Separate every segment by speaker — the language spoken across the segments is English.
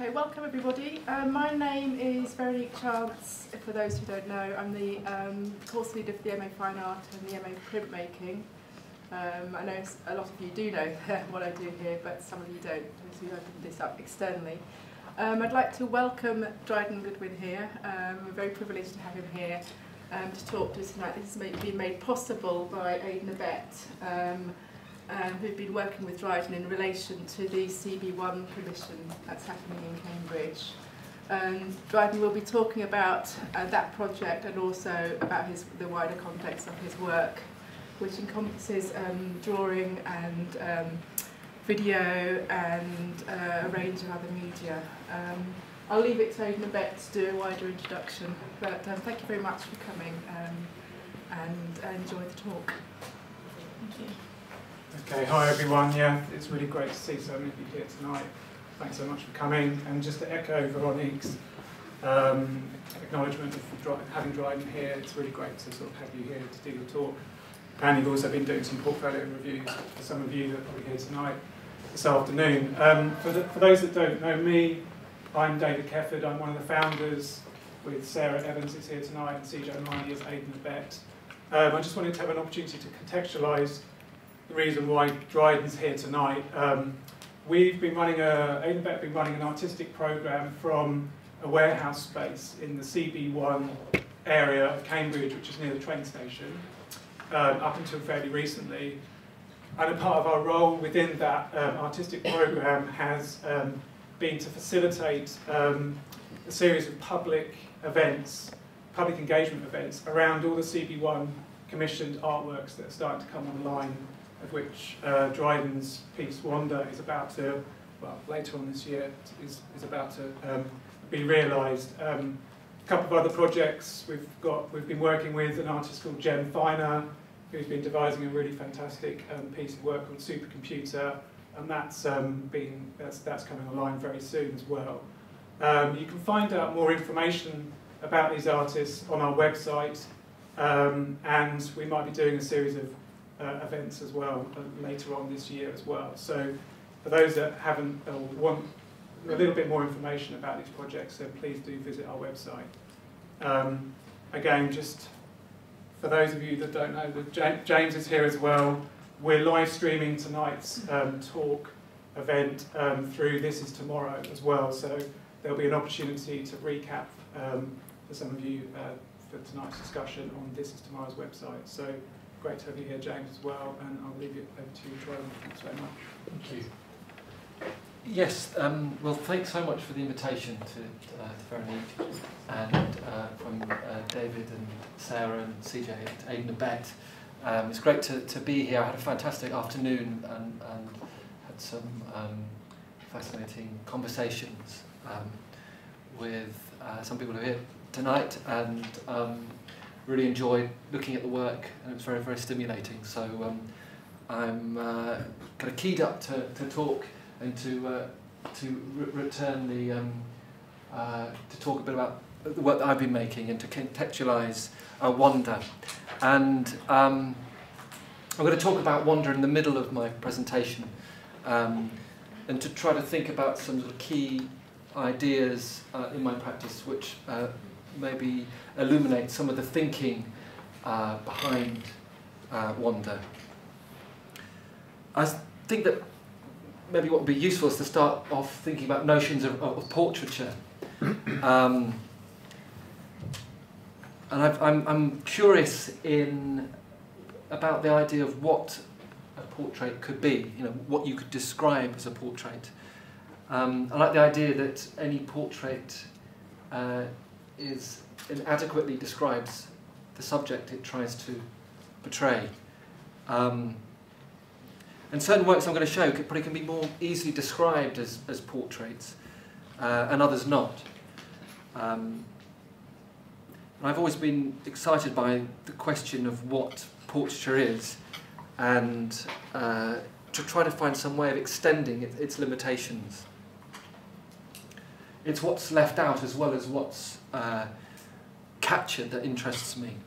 Speaker 1: Okay, welcome everybody. My name is Veronique Chance. For those who don't know, I'm the course leader for the MA Fine Art and the MA Printmaking. I know a lot of you do know what I do here, but some of you don't, because we opened this up externally. I'd like to welcome Dryden Goodwin here. We're very privileged to have him here to talk to us tonight. This has been made possible by Aidan Abett, who've been working with Dryden in relation to the CB1 commission that's happening in Cambridge. Dryden will be talking about that project and also about the wider context of his work, which encompasses drawing and video and a range of other media. I'll leave it to Aidan Abett to do a wider introduction, but thank you very much for coming and enjoy the talk. Thank you.
Speaker 2: Okay, hi everyone. Yeah, it's really great to see so many of you here tonight. Thanks so much for coming. And just to echo Veronique's acknowledgement of having Dryden here, it's really great to sort of have you here to do your talk. And you've also been doing some portfolio reviews for some of you that are probably here tonight, this afternoon. For those that don't know me, I'm David Kefford. I'm one of the founders with Sarah Evans, who's here tonight, and CJ O'Malley as Aidan Abett. I just wanted to have an opportunity to contextualise the reason why Dryden's here tonight. Aidan Abett has been running an artistic programme from a warehouse space in the CB1 area of Cambridge, which is near the train station, up until fairly recently. And a part of our role within that artistic programme has been to facilitate a series of public events, public engagement events around all the CB1 commissioned artworks that are starting to come online, of which Dryden's piece Wander is about to, well, later on this year, is about to be realised. A couple of other projects we've been working with an artist called Jem Finer, who's been devising a really fantastic piece of work called Supercomputer, and that's coming online very soon as well. You can find out more information about these artists on our website, and we might be doing a series of events as well later on this year as well. So for those that haven't or want a little bit more information about these projects, then please do visit our website. Again, just for those of you that don't know, James is here as well. We're live streaming tonight's talk event through This Is Tomorrow as well, so there'll be an opportunity to recap for some of you for tonight's discussion on This Is Tomorrow's website. So great to have you here, James, as well, and I'll leave it over to you, Dryden. Thanks very much.
Speaker 3: Thank you. Yes, well, thanks so much for the invitation to Veronique and from David and Sarah and CJ and Aidan Abett. It's great to be here. I had a fantastic afternoon and had some fascinating conversations with some people who are here tonight, and really enjoyed looking at the work, and it was very, very stimulating. So I'm kind of keyed up to talk and to return to talk a bit about the work that I've been making and to contextualise Wander. And I'm going to talk about Wander in the middle of my presentation, and to try to think about some sort of key ideas in my practice which maybe illuminate some of the thinking behind Wander. I think that maybe what would be useful is to start off thinking about notions of portraiture. And I'm curious about the idea of what a portrait could be, what you could describe as a portrait. I like the idea that any portrait inadequately describes the subject it tries to portray. And certain works I'm going to show probably can be more easily described as portraits, and others not. And I've always been excited by the question of what portraiture is, and to try to find some way of extending its limitations. It's what's left out as well as what's captured that interests me.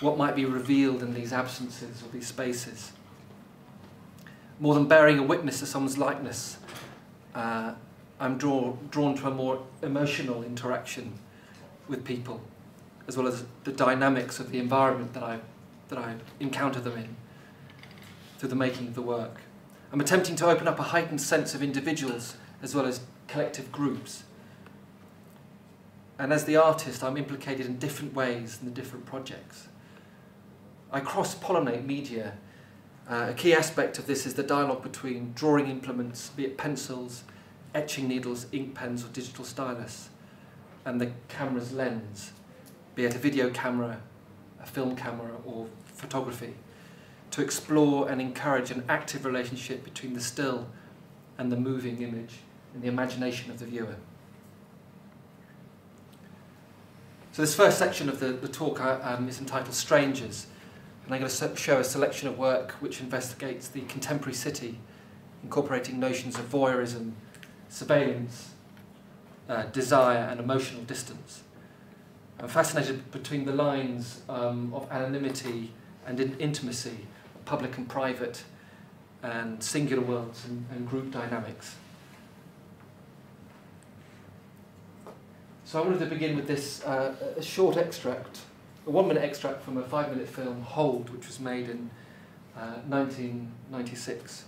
Speaker 3: What might be revealed in these absences or these spaces. More than bearing a witness to someone's likeness, I'm drawn to a more emotional interaction with people, as well as the dynamics of the environment that I encounter them in through the making of the work. I'm attempting to open up a heightened sense of individuals as well as collective groups. And as the artist, I'm implicated in different ways in the different projects. I cross-pollinate media. A key aspect of this is the dialogue between drawing implements, be it pencils, etching needles, ink pens or digital stylus, and the camera's lens, be it a video camera, a film camera or photography, to explore and encourage an active relationship between the still and the moving image in the imagination of the viewer. So this first section of the talk is entitled Strangers, and I'm going to show a selection of work which investigates the contemporary city, incorporating notions of voyeurism, surveillance, desire and emotional distance. I'm fascinated between the lines of anonymity and intimacy, public and private, and singular worlds and group dynamics. So I wanted to begin with this a short extract, a 1-minute extract from a 5-minute film, Hold, which was made in 1996.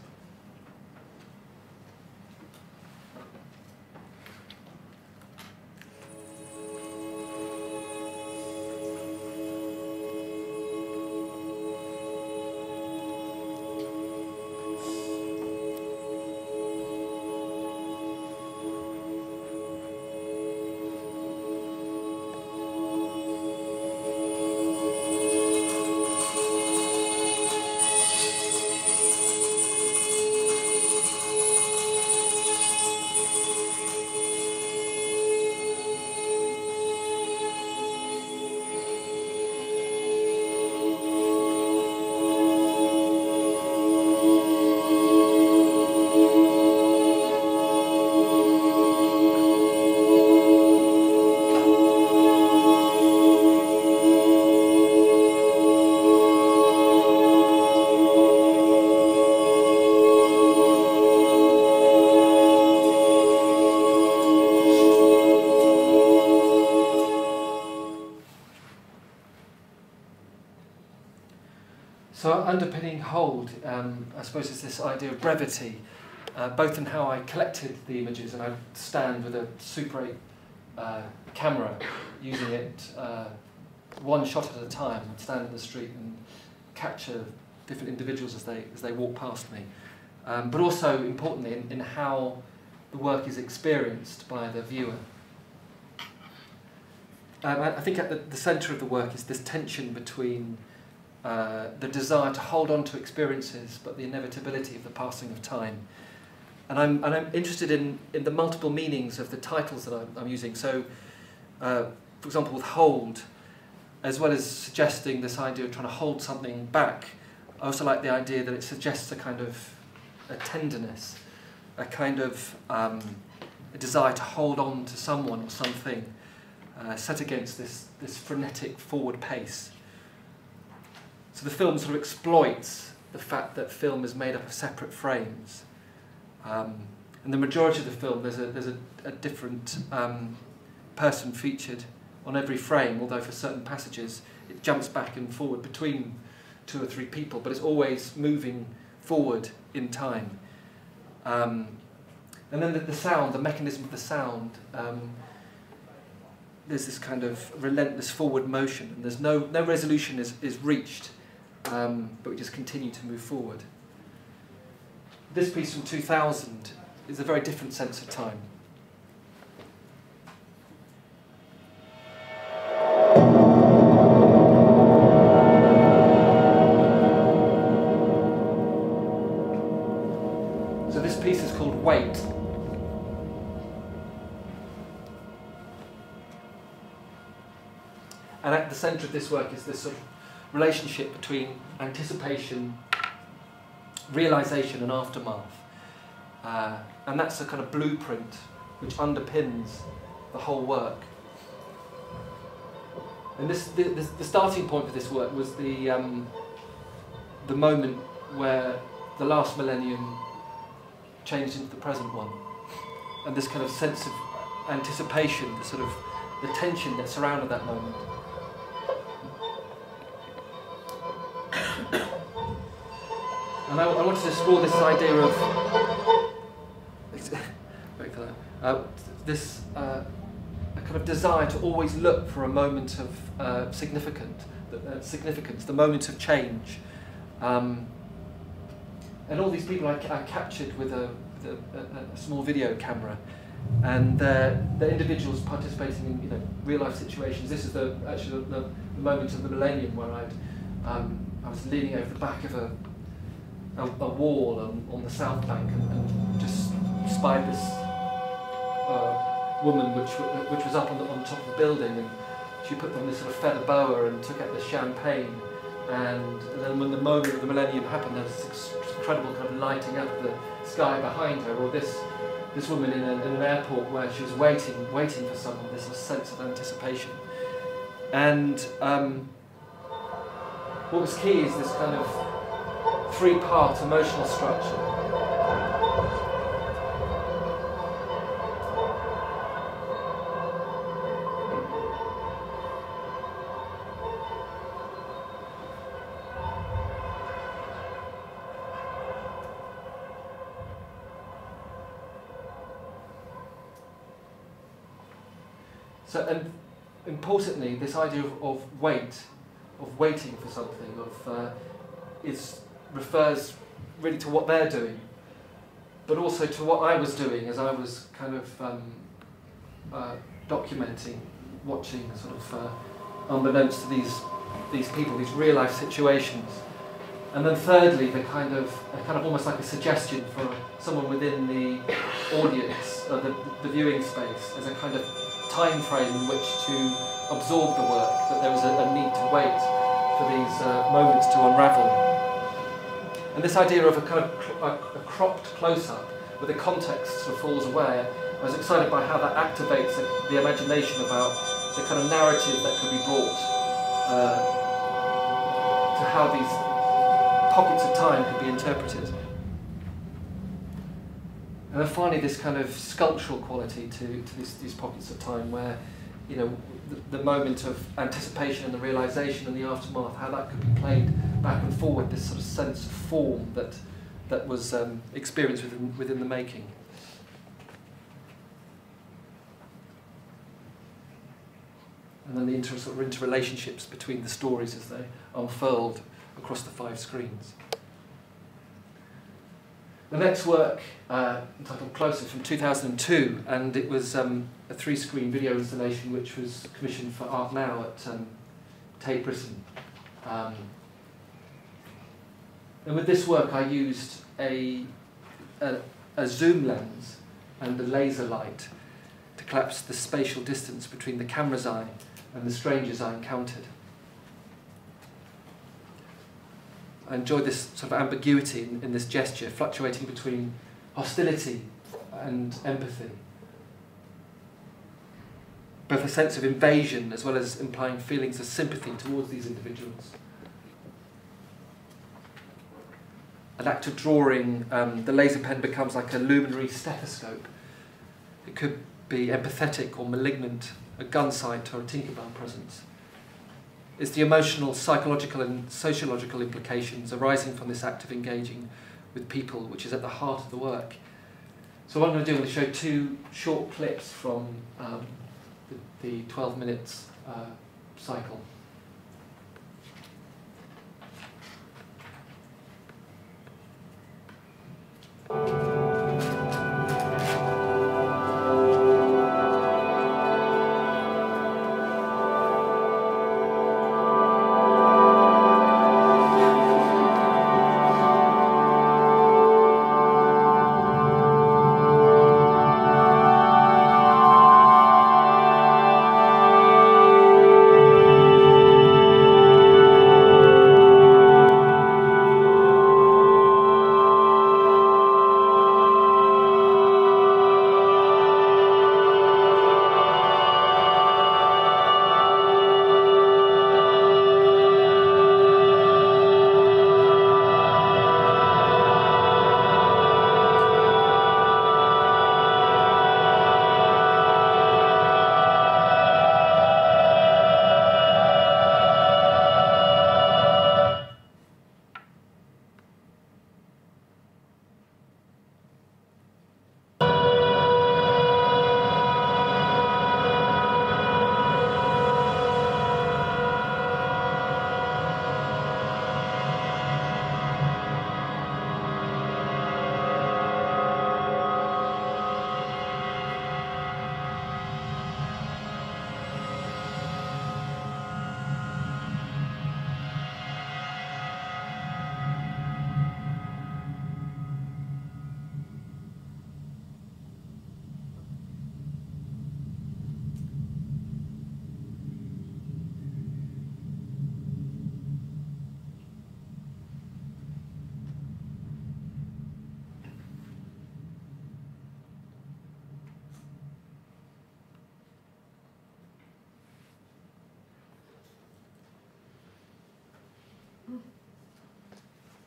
Speaker 3: So underpinning Hold, I suppose, is this idea of brevity, both in how I collected the images, and I stand with a Super 8 camera, using it one shot at a time. I'd stand in the street and capture different individuals as they walk past me. But also, importantly, in how the work is experienced by the viewer. I think at the centre of the work is this tension between the desire to hold on to experiences, but the inevitability of the passing of time. And I'm interested in the multiple meanings of the titles that I'm using. So, for example, with Hold, as well as suggesting this idea of trying to hold something back, I also like the idea that it suggests a kind of a tenderness, a kind of a desire to hold on to someone or something, set against this frenetic forward pace. So the film sort of exploits the fact that film is made up of separate frames. In the majority of the film, there's a different person featured on every frame, although for certain passages it jumps back and forward between 2 or 3 people, but it's always moving forward in time. And then the sound, the mechanism of the sound, there's this kind of relentless forward motion, and there's no resolution is reached, but we just continue to move forward. This piece from 2000 is a very different sense of time. So this piece is called Wait. And at the centre of this work is this sort of relationship between anticipation, realisation and aftermath. And that's a kind of blueprint which underpins the whole work. And the starting point for this work was the moment where the last millennium changed into the present one. and this kind of sense of anticipation, the sort of the tension that surrounded that moment. And I wanted to explore this idea of this a kind of desire to always look for a moment of significance, the moment of change. And all these people I captured with a small video camera, and the individuals participating in real life situations. This is actually the moment of the millennium where I was leaning over the back of a wall on the south bank and just spied this woman which was up on top of the building, and she put on this sort of feather boa and took out the champagne, and then when the moment of the millennium happened, there was this incredible kind of lighting up of the sky behind her, or this woman in an airport where she was waiting for someone, this sort of sense of anticipation. And what was key is this kind of three-part emotional structure. So, and importantly, this idea of waiting for something, refers really to what they're doing, but also to what I was doing as I was kind of documenting, watching, sort of unbeknownst to these people, these real life situations. And then thirdly, the kind of almost like a suggestion for someone within the audience, or the viewing space, as a kind of time frame in which to absorb the work, that there was a need to wait for these moments to unravel. And this idea of a kind of a cropped close-up, where the context sort of falls away, I was excited by how that activates the imagination about the kind of narrative that could be brought to how these pockets of time could be interpreted. And then finally, this kind of sculptural quality to these pockets of time, where, the moment of anticipation and the realisation and the aftermath, how that could be played back and forward, this sort of sense of form that was experienced within the making. And then the interrelationships between the stories as they unfurled across the 5 screens. The next work, entitled Closer, from 2002, and it was a 3-screen video installation which was commissioned for Art Now at Tate Britain. And with this work I used a zoom lens and a laser light to collapse the spatial distance between the camera's eye and the strangers I encountered. I enjoyed this sort of ambiguity in this gesture, fluctuating between hostility and empathy. Both a sense of invasion as well as implying feelings of sympathy towards these individuals. An act of drawing, the laser pen becomes like a luminary stethoscope. It could be empathetic or malignant, a gun sight or a Tinkerbell presence. It's the emotional, psychological and sociological implications arising from this act of engaging with people which is at the heart of the work. So what I'm going to do, I'm going to show 2 short clips from the 12 minutes cycle.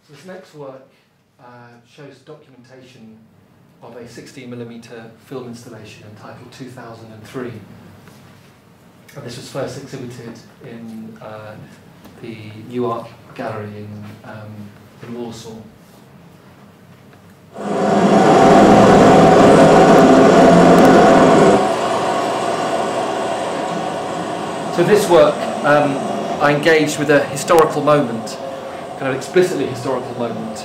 Speaker 3: So this next work shows documentation of a 16mm film installation entitled 2003. And this was first exhibited in the New Art Gallery in Warsaw. So this work, I engaged with a historical moment, kind of explicitly historical moment.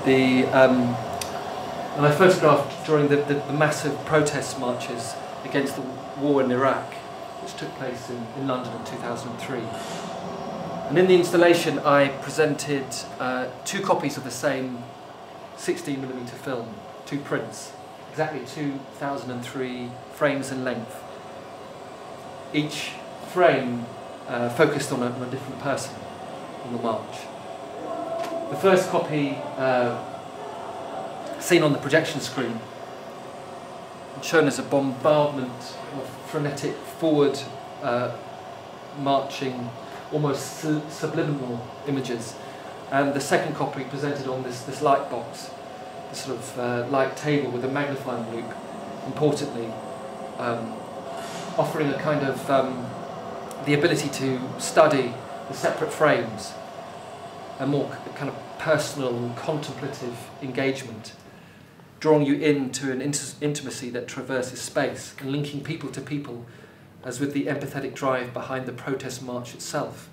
Speaker 3: And I photographed during the massive protest marches against the war in Iraq, which took place in London in 2003. And in the installation I presented 2 copies of the same 16mm film, 2 prints, exactly 2003 frames in length. Each frame focused on a different person on the march. The first copy seen on the projection screen, shown as a bombardment of frenetic forward marching, almost subliminal images. And the second copy presented on this light box, this sort of light table with a magnifying loop, importantly offering a kind of the ability to study the separate frames, a more kind of personal and contemplative engagement, drawing you into an intimacy that traverses space and linking people to people, as with the empathetic drive behind the protest march itself.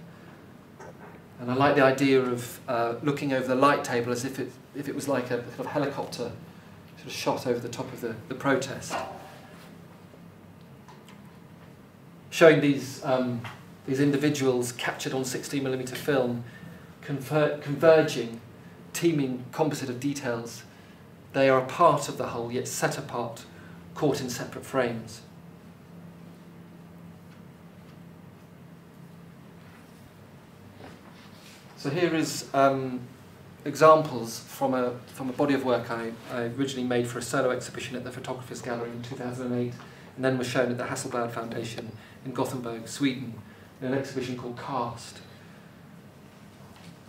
Speaker 3: And I like the idea of looking over the light table as if it was like a kind of helicopter sort of shot over the top of the protest. Showing these individuals captured on 16mm film, converging, teeming composite of details. They are a part of the whole, yet set apart, caught in separate frames. So here is examples from a body of work I originally made for a solo exhibition at the Photographers Gallery in 2008, and then was shown at the Hasselblad Foundation in Gothenburg, Sweden, in an exhibition called Cast.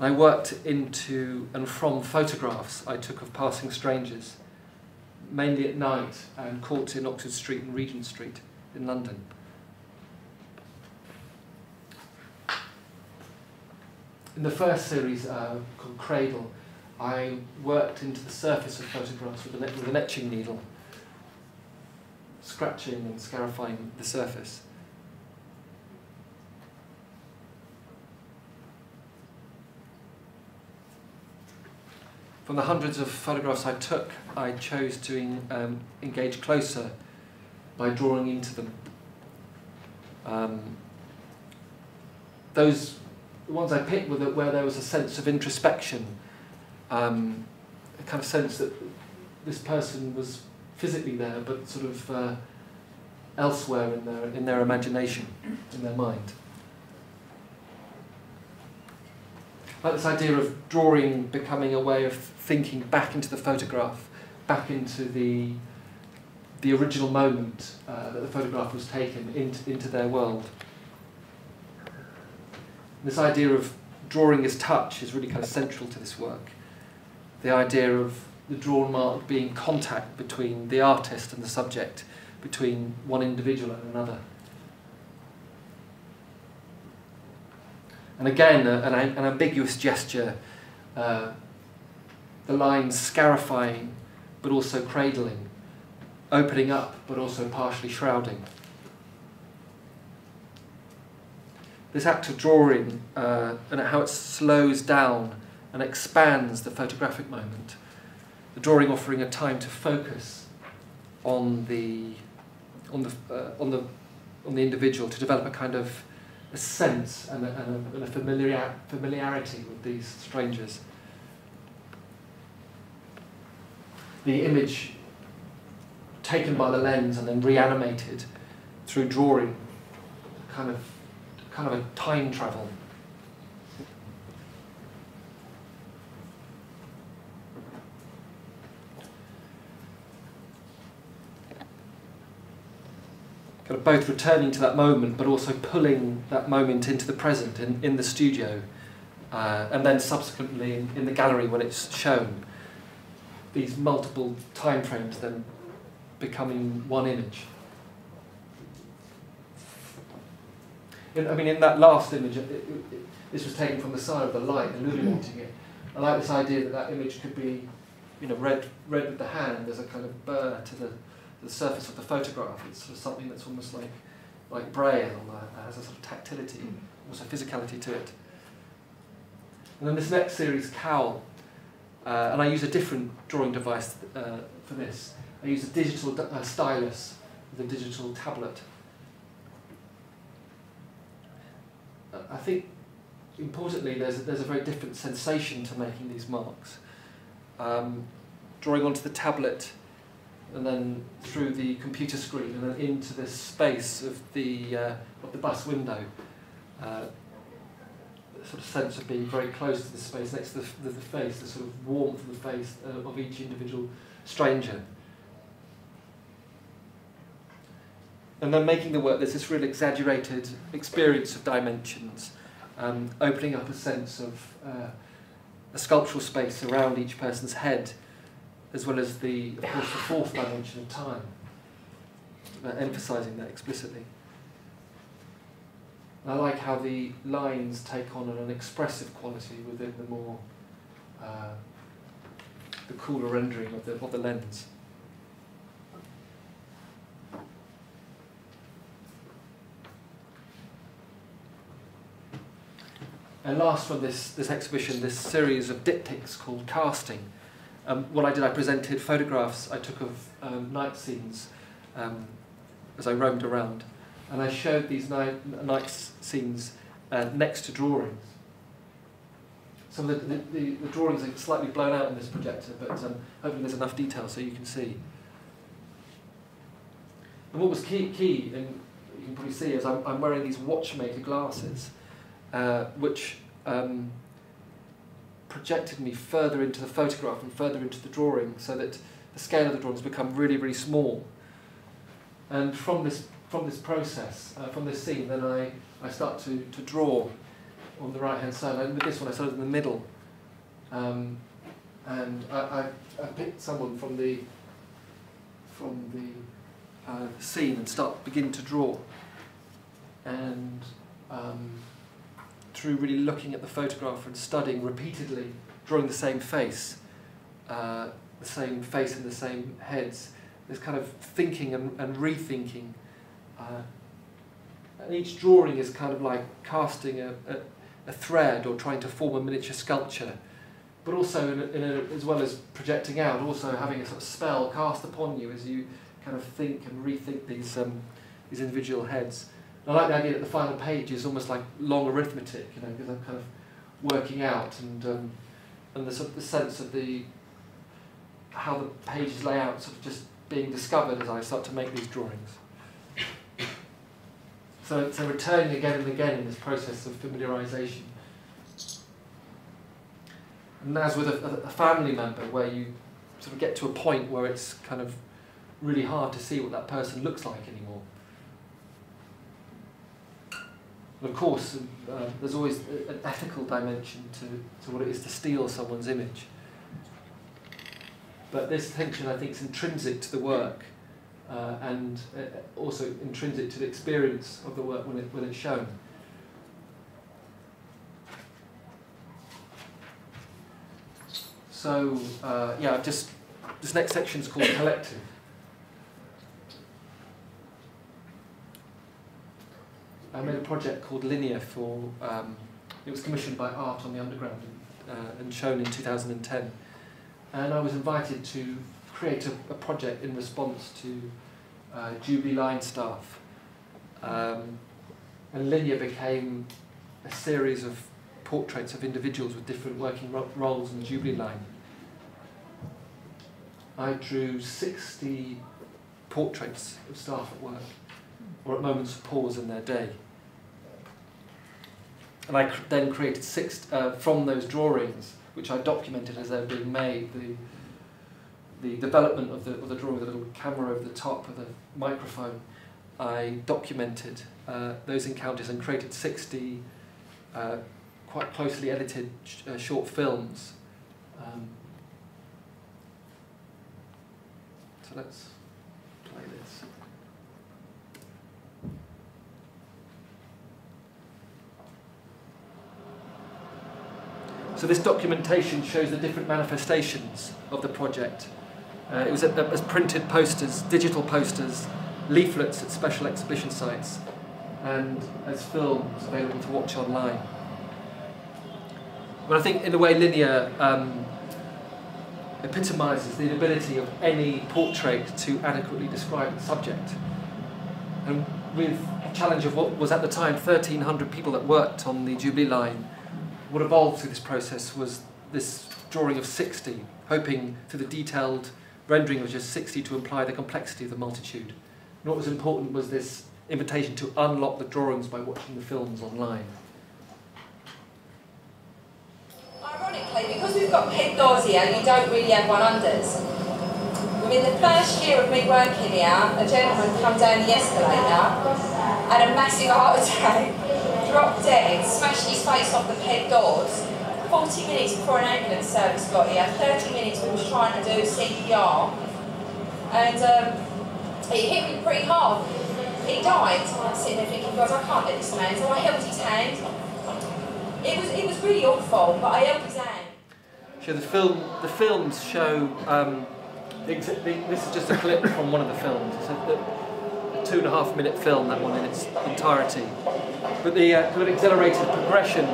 Speaker 3: I worked into and from photographs I took of passing strangers, mainly at night and caught in Oxford Street and Regent Street in London. In the first series, called Cradle, I worked into the surface of photographs with an etching needle, scratching and scarifying the surface. From the hundreds of photographs I took, I chose to engage closer by drawing into them. The ones I picked were where there was a sense of introspection, a kind of sense that this person was physically there, but sort of elsewhere in their imagination, in their mind. Like this idea of drawing becoming a way of thinking back into the photograph, back into the original moment that the photograph was taken, into their world. This idea of drawing as touch is really kind of central to this work. The idea of the drawn mark being contact between the artist and the subject, between one individual and another. And again, an ambiguous gesture, the lines scarifying but also cradling, opening up but also partially shrouding. This act of drawing and how it slows down and expands the photographic moment. The drawing offering a time to focus on the individual, to develop a kind of a sense and a familiarity with these strangers. The image taken by the lens and then reanimated through drawing, kind of a time travel. Kind of both returning to that moment, but also pulling that moment into the present, in the studio, And then subsequently in the gallery when it's shown, these multiple time frames then becoming one image. In that last image, this was taken from the side of the light, illuminating it. I like this idea that image could be, read with the hand. There's a kind of burr to the surface of the photograph. It's sort of something that's almost like braille, has a sort of tactility, also physicality to it. And then this next series, Cowl, and I use a different drawing device for this. I use a digital stylus with a digital tablet. I think, importantly, there's a very different sensation to making these marks. Drawing onto the tablet and then through the computer screen and then into this space of the bus window. Sort of sense of being very close to the space next to the face, the sort of warmth of the face of each individual stranger. And then making the work, there's this real exaggerated experience of dimensions, opening up a sense of a sculptural space around each person's head, as well as of course, the fourth dimension of time, emphasising that explicitly. I like how the lines take on an expressive quality within the more, the cooler rendering of the lens. And last from this exhibition, this series of diptychs called Casting. What I did, I presented photographs I took of night scenes as I roamed around. And I showed these night scenes next to drawings. Some of the drawings are slightly blown out in this projector, but hopefully there's enough detail so you can see. And what was key, and you can probably see, is I'm wearing these watchmaker glasses, which projected me further into the photograph and further into the drawing, so that the scale of the drawings become really, really small. And from this process, from this scene, then I start to draw on the right-hand side. And with this one, I started in the middle. And I picked someone from the scene and begin to draw. And through really looking at the photograph and studying repeatedly, drawing the same face and the same heads, this kind of thinking and rethinking. And each drawing is kind of like casting a thread or trying to form a miniature sculpture, but also as well as projecting out, also having a sort of spell cast upon you as you kind of think and rethink these individual heads. And I like the idea that the final page is almost like long arithmetic, because I'm kind of working out and the sort of the sense of how the pages lay out, sort of just being discovered as I start to make these drawings. So returning again and again in this process of familiarisation. And as with a family member, where you sort of get to a point where it's kind of really hard to see what that person looks like anymore. And of course, there's always an ethical dimension to what it is to steal someone's image. But this tension, I think, is intrinsic to the work. And also intrinsic to the experience of the work when it's shown. So, this next section is called Collective. I made a project called Linear it was commissioned by Art on the Underground and shown in 2010. And I was invited to create a project in response to Jubilee Line staff. And Linear became a series of portraits of individuals with different working roles in the Jubilee Line. I drew 60 portraits of staff at work, or at moments of pause in their day. And I then created from those drawings, which I documented as they were being made, the development of the drawing with a little camera over the top of the microphone. I documented those encounters and created 60 quite closely edited short films. So let's play this. So this documentation shows the different manifestations of the project. It was as printed posters, digital posters, leaflets at special exhibition sites, and as films available to watch online. But I think in a way Linear epitomises the inability of any portrait to adequately describe the subject. And with the challenge of what was at the time 1,300 people that worked on the Jubilee line, what evolved through this process was this drawing of 60, hoping through the detailed rendering of just 60 to imply the complexity of the multitude. And what was important was this invitation to unlock the drawings by watching the films online.
Speaker 4: Ironically, because we've got peg doors here, you don't really have one-unders. Within the first year of me working here, a gentleman come down the escalator, had a massive heart attack, dropped dead, smashed his face off the peg doors. 40 minutes before an ambulance service got here, 30 minutes we was trying to do CPR, and it hit me pretty hard. He died. I'm sitting there thinking, God, I can't let this man. So I held his hand. It was really awful, but I held his hand.
Speaker 3: So the films show. This is just a clip from one of the films. It's a 2.5-minute film, that one in its entirety. But the kind of accelerated progression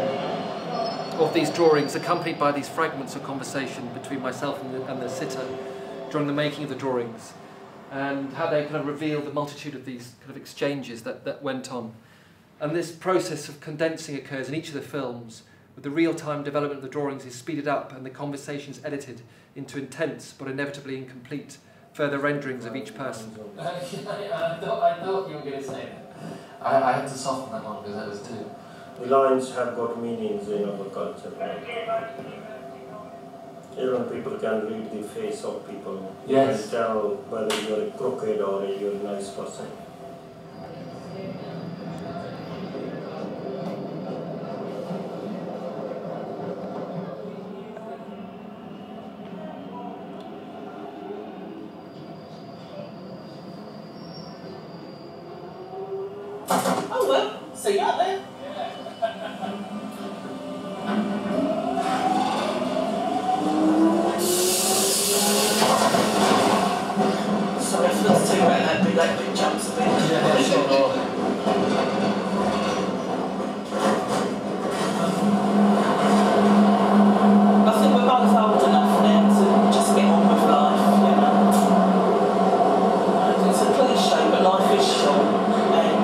Speaker 3: of these drawings, accompanied by these fragments of conversation between myself and the sitter during the making of the drawings, and how they kind of reveal the multitude of these kind of exchanges that went on. And this process of condensing occurs in each of the films, with the real-time development of the drawings is speeded up and the conversations edited into intense but inevitably incomplete further renderings of each person.
Speaker 5: I thought you were going to say that. I had to soften that one because that was too...
Speaker 6: The lines have got meanings in our culture. Even people can read the face of people.
Speaker 5: Yes.
Speaker 6: You can tell whether you're a crooked or you're a nice person.
Speaker 7: Oh well, see you out there. Sorry, I forgot to tell you about that big, like, big jumps a bit.
Speaker 5: Yeah, sure.
Speaker 7: I think we're both old enough now to just get on with life, you know. It's a cliche, but life is short, and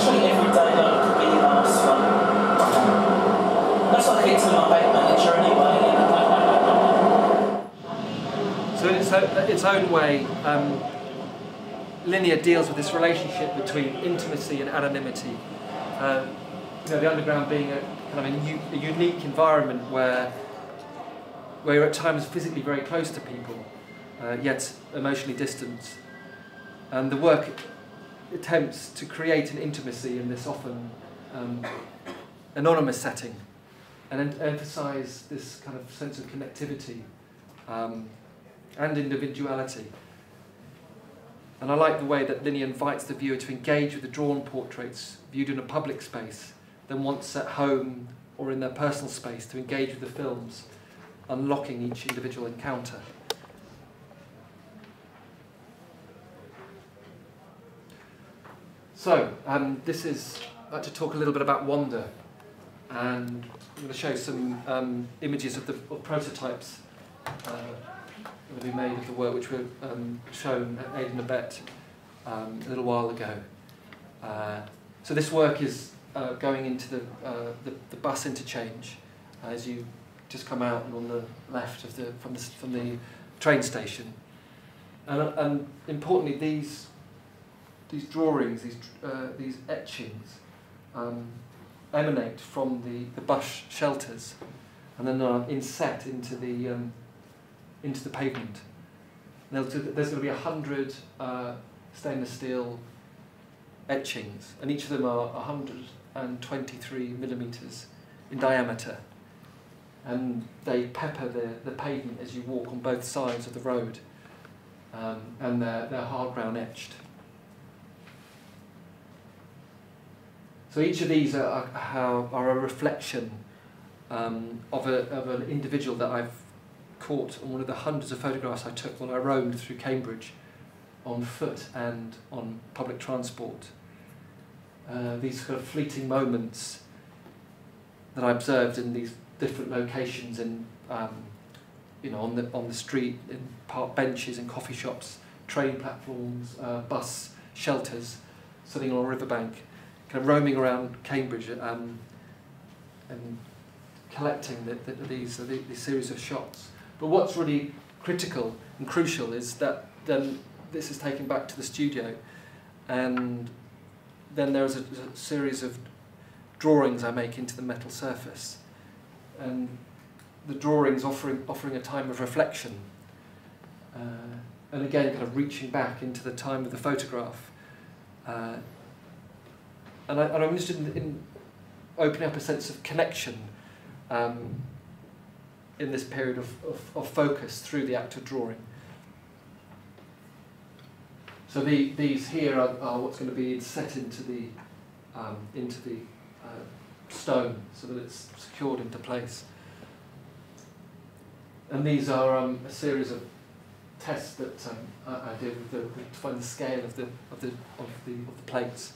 Speaker 7: treat every day like it could be the last one. That's what I keep telling my bank manager anyway, you know.
Speaker 3: So in its own way, Linear deals with this relationship between intimacy and anonymity. The underground being a kind of a unique environment where you're at times physically very close to people, yet emotionally distant. And the work attempts to create an intimacy in this often anonymous setting, and emphasise this kind of sense of connectivity and individuality. And I like the way that Linear invites the viewer to engage with the drawn portraits viewed in a public space, then once at home or in their personal space to engage with the films, unlocking each individual encounter. So, I'd like to talk a little bit about wonder, and I'm going to show some images of the prototypes that we made of the work, which were shown at Aid and Abet a little while ago. So this work is going into the bus interchange as you just come out and on the left of from the train station. And importantly, these drawings, these etchings, emanate from the bus shelters, and then are inset into the pavement. There's going to be 100 stainless steel etchings, and each of them are 123 millimetres in diameter, and they pepper the pavement as you walk on both sides of the road, and they're hard brown etched. So each of these are a reflection of an individual that I've caught on one of the hundreds of photographs I took while I roamed through Cambridge on foot and on public transport. These kind of fleeting moments that I observed in these different locations, in on the street, in park benches, in coffee shops, train platforms, bus shelters, sitting on a riverbank, kind of roaming around Cambridge and collecting these series of shots. But what's really critical and crucial is that then this is taken back to the studio, and then there's a series of drawings I make into the metal surface, and the drawings offering a time of reflection, and again kind of reaching back into the time of the photograph. And I'm interested in opening up a sense of connection in this period of focus through the act of drawing. So these here are what's going to be set into the stone, so that it's secured into place. And these are a series of tests that I did to find the scale of the plates.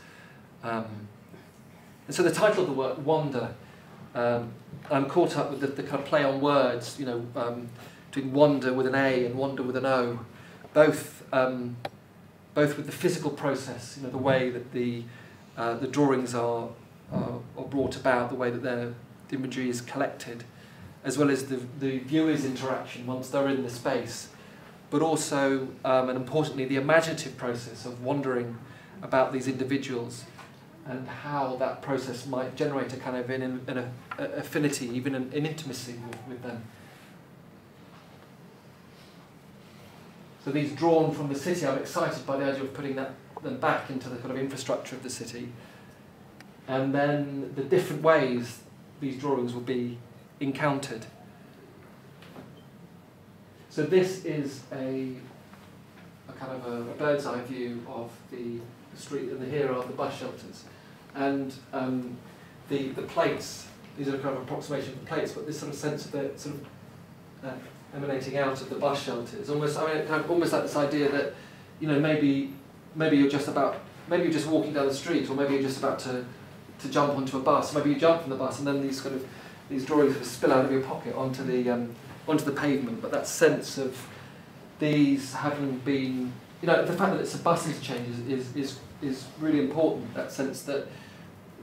Speaker 3: And so the title of the work, Wander, I'm caught up with the kind of play on words, between wander with an A and wander with an O, both with the physical process, the way that the drawings are brought about, the way that the imagery is collected, as well as the viewer's interaction once they're in the space, but also, and importantly, the imaginative process of wondering about these individuals and how that process might generate a kind of an affinity, even an intimacy with them. So these drawn from the city, I'm excited by the idea of putting them back into the kind of infrastructure of the city, and then the different ways these drawings will be encountered. So this is a kind of a bird's eye view of the street, and here are the bus shelters. And the plates, these are kind of approximation of the plates, but this sort of sense of the sort of emanating out of the bus shelters, almost like this idea that maybe you're just walking down the street, or maybe you're just about to jump onto a bus. Maybe you jump from the bus, and then these drawings sort of spill out of your pocket onto the pavement. But that sense of these having been, the fact that it's a bus interchange is really important. That sense that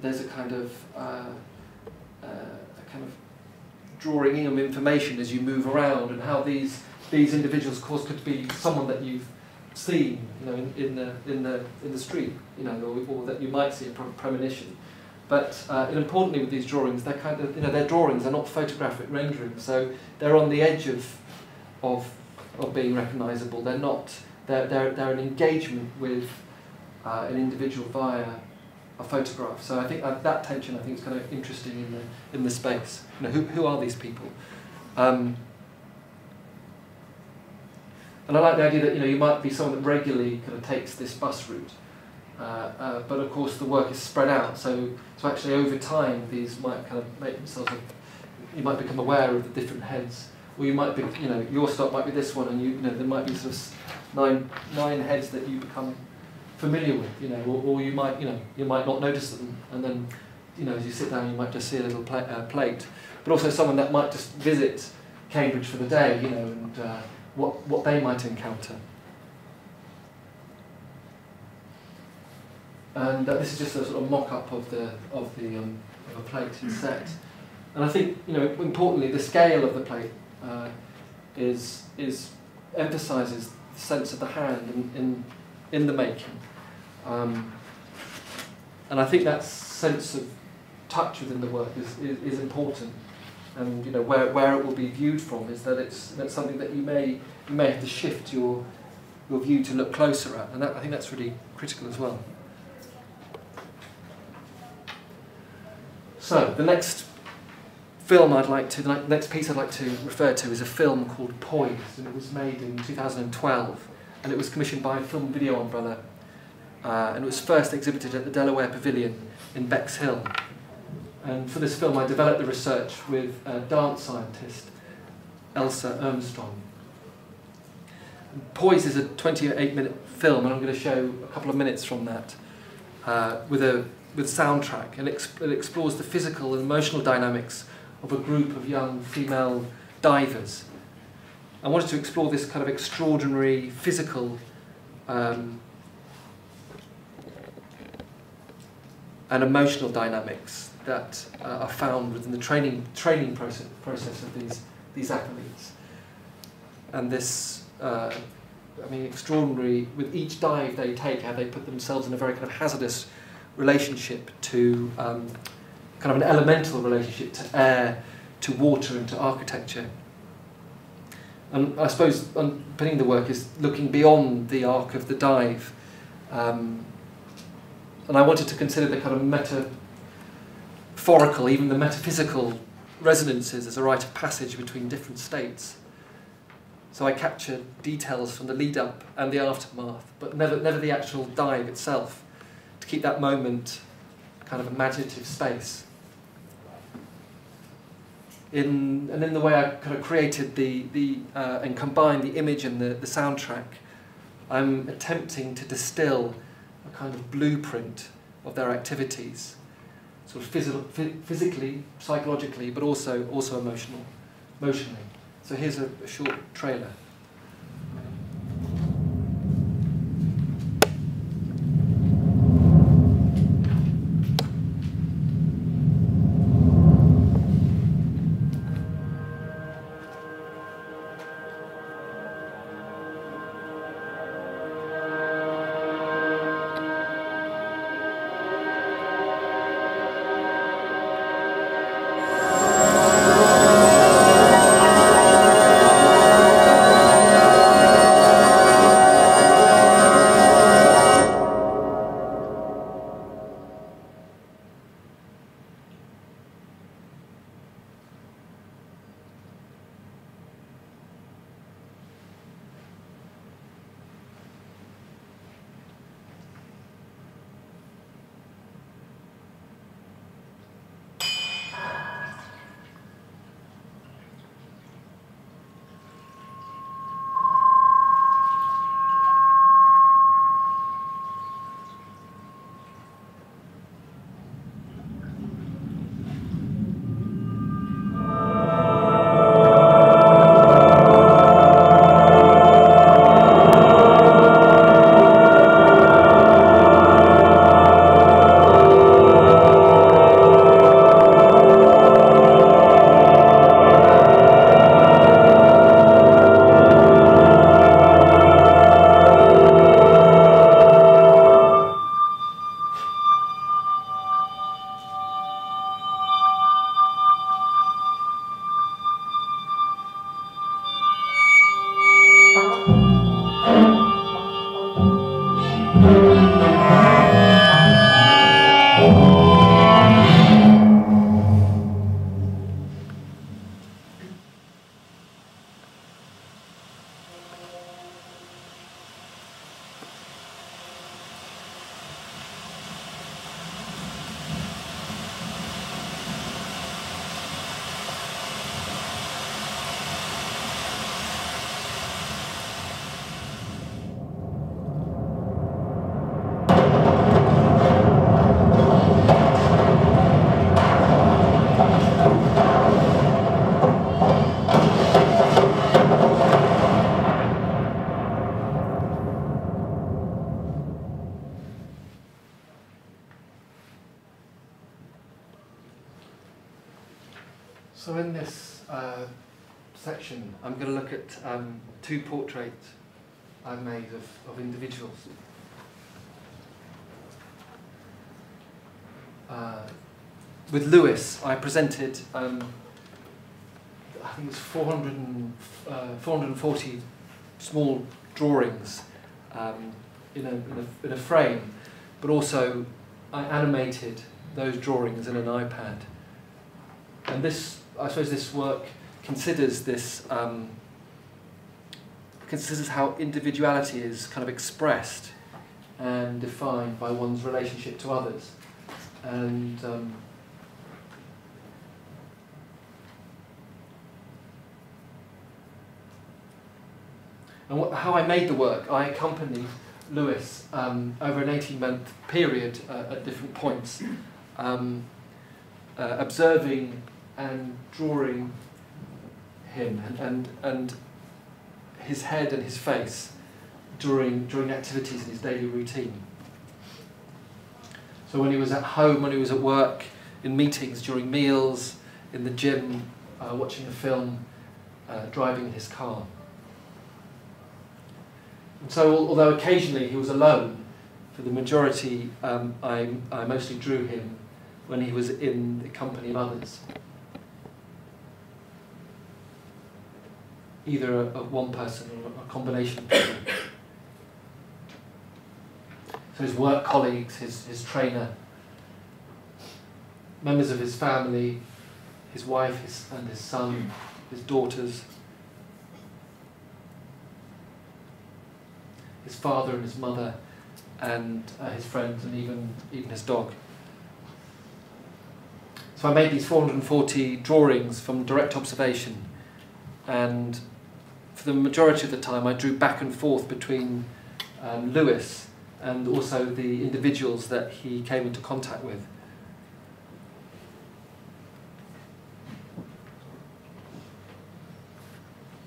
Speaker 3: there's a kind of drawing in of information as you move around, and how these individuals, of course, could be someone that you've seen, in the street, or that you might see a premonition. But importantly, with these drawings, they're kind of, they're drawings. They're not photographic renderings, so they're on the edge of being recognisable. They're not. They're an engagement with an individual via a photograph. So I think that tension, is kind of interesting in the space. Who are these people? And I like the idea that you might be someone that regularly kind of takes this bus route, but of course the work is spread out. So actually over time these might kind of make themselves. You might become aware of the different heads, or you might be, your stop might be this one, and there might be sort of nine heads that you become familiar with, or you might not notice them, and then as you sit down you might just see a little plate, but also someone that might just visit Cambridge for the day, and what they might encounter. And this is just a sort of mock-up of a plate and set. And I think, importantly, the scale of the plate emphasises the sense of the hand in the making. And I think that sense of touch within the work is important. And where it will be viewed from is that that's something that you may have to shift your view to look closer at, and I think that's really critical as well. So the next film the next piece I'd like to refer to is a film called Poise, and it was made in 2012, and it was commissioned by Film Video Umbrella, and it was first exhibited at the Delaware Pavilion in Bexhill. And for this film I developed the research with dance scientist Elsa Armstrong. Poise is a 28-minute film, and I'm going to show a couple of minutes from that with soundtrack, and it explores the physical and emotional dynamics of a group of young female divers. I wanted to explore this kind of extraordinary physical and emotional dynamics that are found within the training process of these athletes. And this, I mean, extraordinary, with each dive they take, how they put themselves in a very kind of hazardous relationship to kind of an elemental relationship to air, to water and to architecture. And I suppose underpinning the work is looking beyond the arc of the dive. And I wanted to consider the kind of metaphorical, even the metaphysical resonances as a rite of passage between different states. So I captured details from the lead-up and the aftermath, but never the actual dive itself, to keep that moment kind of imaginative space. In the way I kind of created and combined the image and the soundtrack, I'm attempting to distill a kind of blueprint of their activities, sort of physically, psychologically, but also emotionally. So here's a short trailer. So in this section, I'm going to look at two portraits I've made of individuals. With Lewis, I presented, I think it's 440 small drawings in a frame, but also I animated those drawings in an iPad. And this I suppose this work considers this, considers how individuality is kind of expressed and defined by one's relationship to others. And how I made the work, I accompanied Lewis over an 18-month period at different points, observing and drawing him and his head and his face during activities in his daily routine. So when he was at home, when he was at work, in meetings, during meals, in the gym, watching a film, driving in his car. And so although occasionally he was alone, for the majority I mostly drew him when he was in the company of others. Either of one person or a combination of people. So his work colleagues, his trainer, members of his family, his wife and his son, his daughters, his father and his mother, and his friends, and even his dog. So I made these 440 drawings from direct observation, and for the majority of the time I drew back and forth between Lewis and also the individuals that he came into contact with.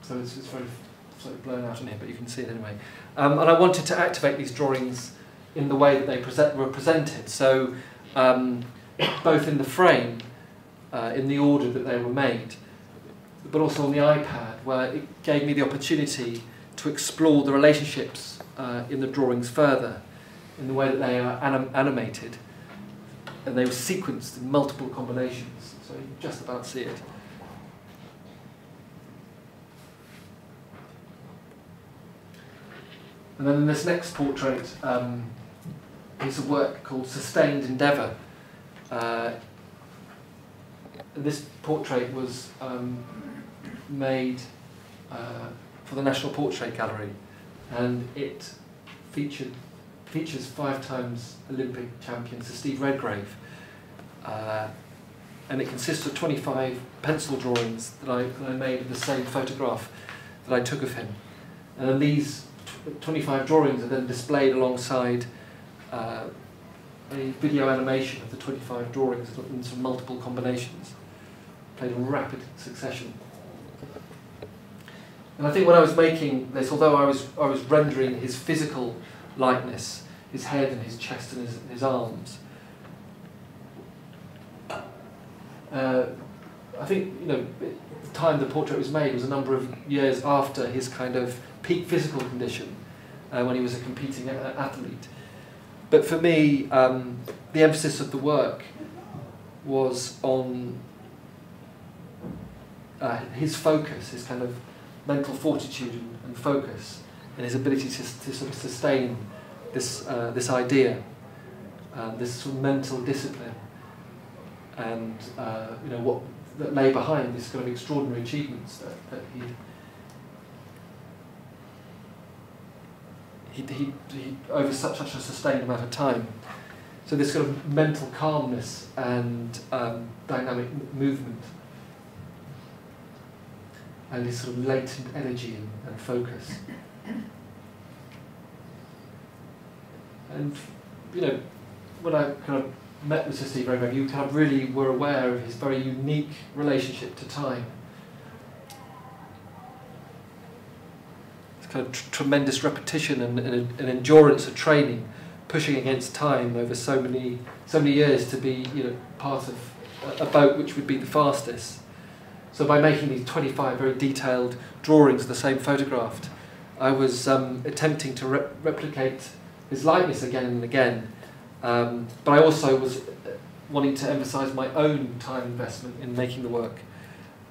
Speaker 3: So it's very slightly blown out in here, but you can see it anyway. And I wanted to activate these drawings in the way that they were presented. So both in the frame, in the order that they were made, but also on the iPad, where it gave me the opportunity to explore the relationships in the drawings further, in the way that they are animated, and they were sequenced in multiple combinations, so you can just about see it. And then in this next portrait, piece of work called Sustained Endeavour. This portrait was made for the National Portrait Gallery, and it features 5 times Olympic champion Sir Steve Redgrave, and it consists of 25 pencil drawings that I made of the same photograph that I took of him. And then these 25 drawings are then displayed alongside a video animation of the 25 drawings in some multiple combinations, played in rapid succession. And I think when I was making this, although I was rendering his physical likeness, his head and his chest and his arms, I think, you know, the time the portrait was made was a number of years after his kind of peak physical condition, when he was a competing athlete. But for me, the emphasis of the work was on his focus, his kind of mental fortitude and focus, and his ability to sort of sustain this idea, this sort of mental discipline, and you know, what that lay behind this kind of extraordinary achievements that he over such a sustained amount of time. So this sort of mental calmness and dynamic movement, and this sort of latent energy and focus. And you know, when I kind of met with Sir Steve Redgrave, you kind of really were aware of his very unique relationship to time. It's kind of tremendous repetition and endurance of training, pushing against time over so many years to be, you know, part of a boat which would be the fastest. So by making these 25 very detailed drawings of the same photograph, I was attempting to replicate his likeness again and again. But I also was wanting to emphasise my own time investment in making the work,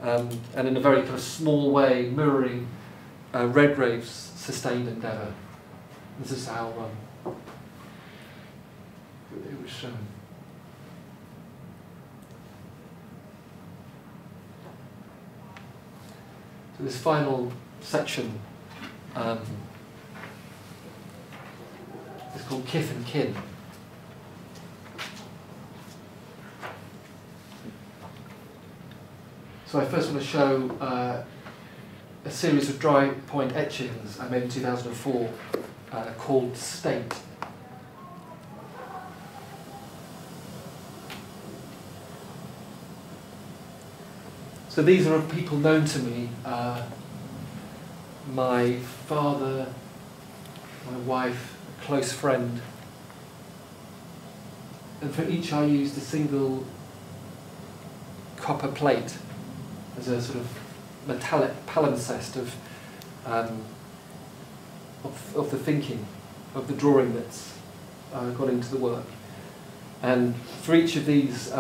Speaker 3: and in a very kind of small way mirroring Redgrave's sustained endeavour. This is how it was shown. So this final section is called Kith and Kin. So I first want to show a series of dry point etchings I made in 2004 called State. So these are of people known to me, my father, my wife, a close friend, and for each I used a single copper plate as a sort of metallic palimpsest of the thinking, of the drawing that's gone into the work. And for each of these,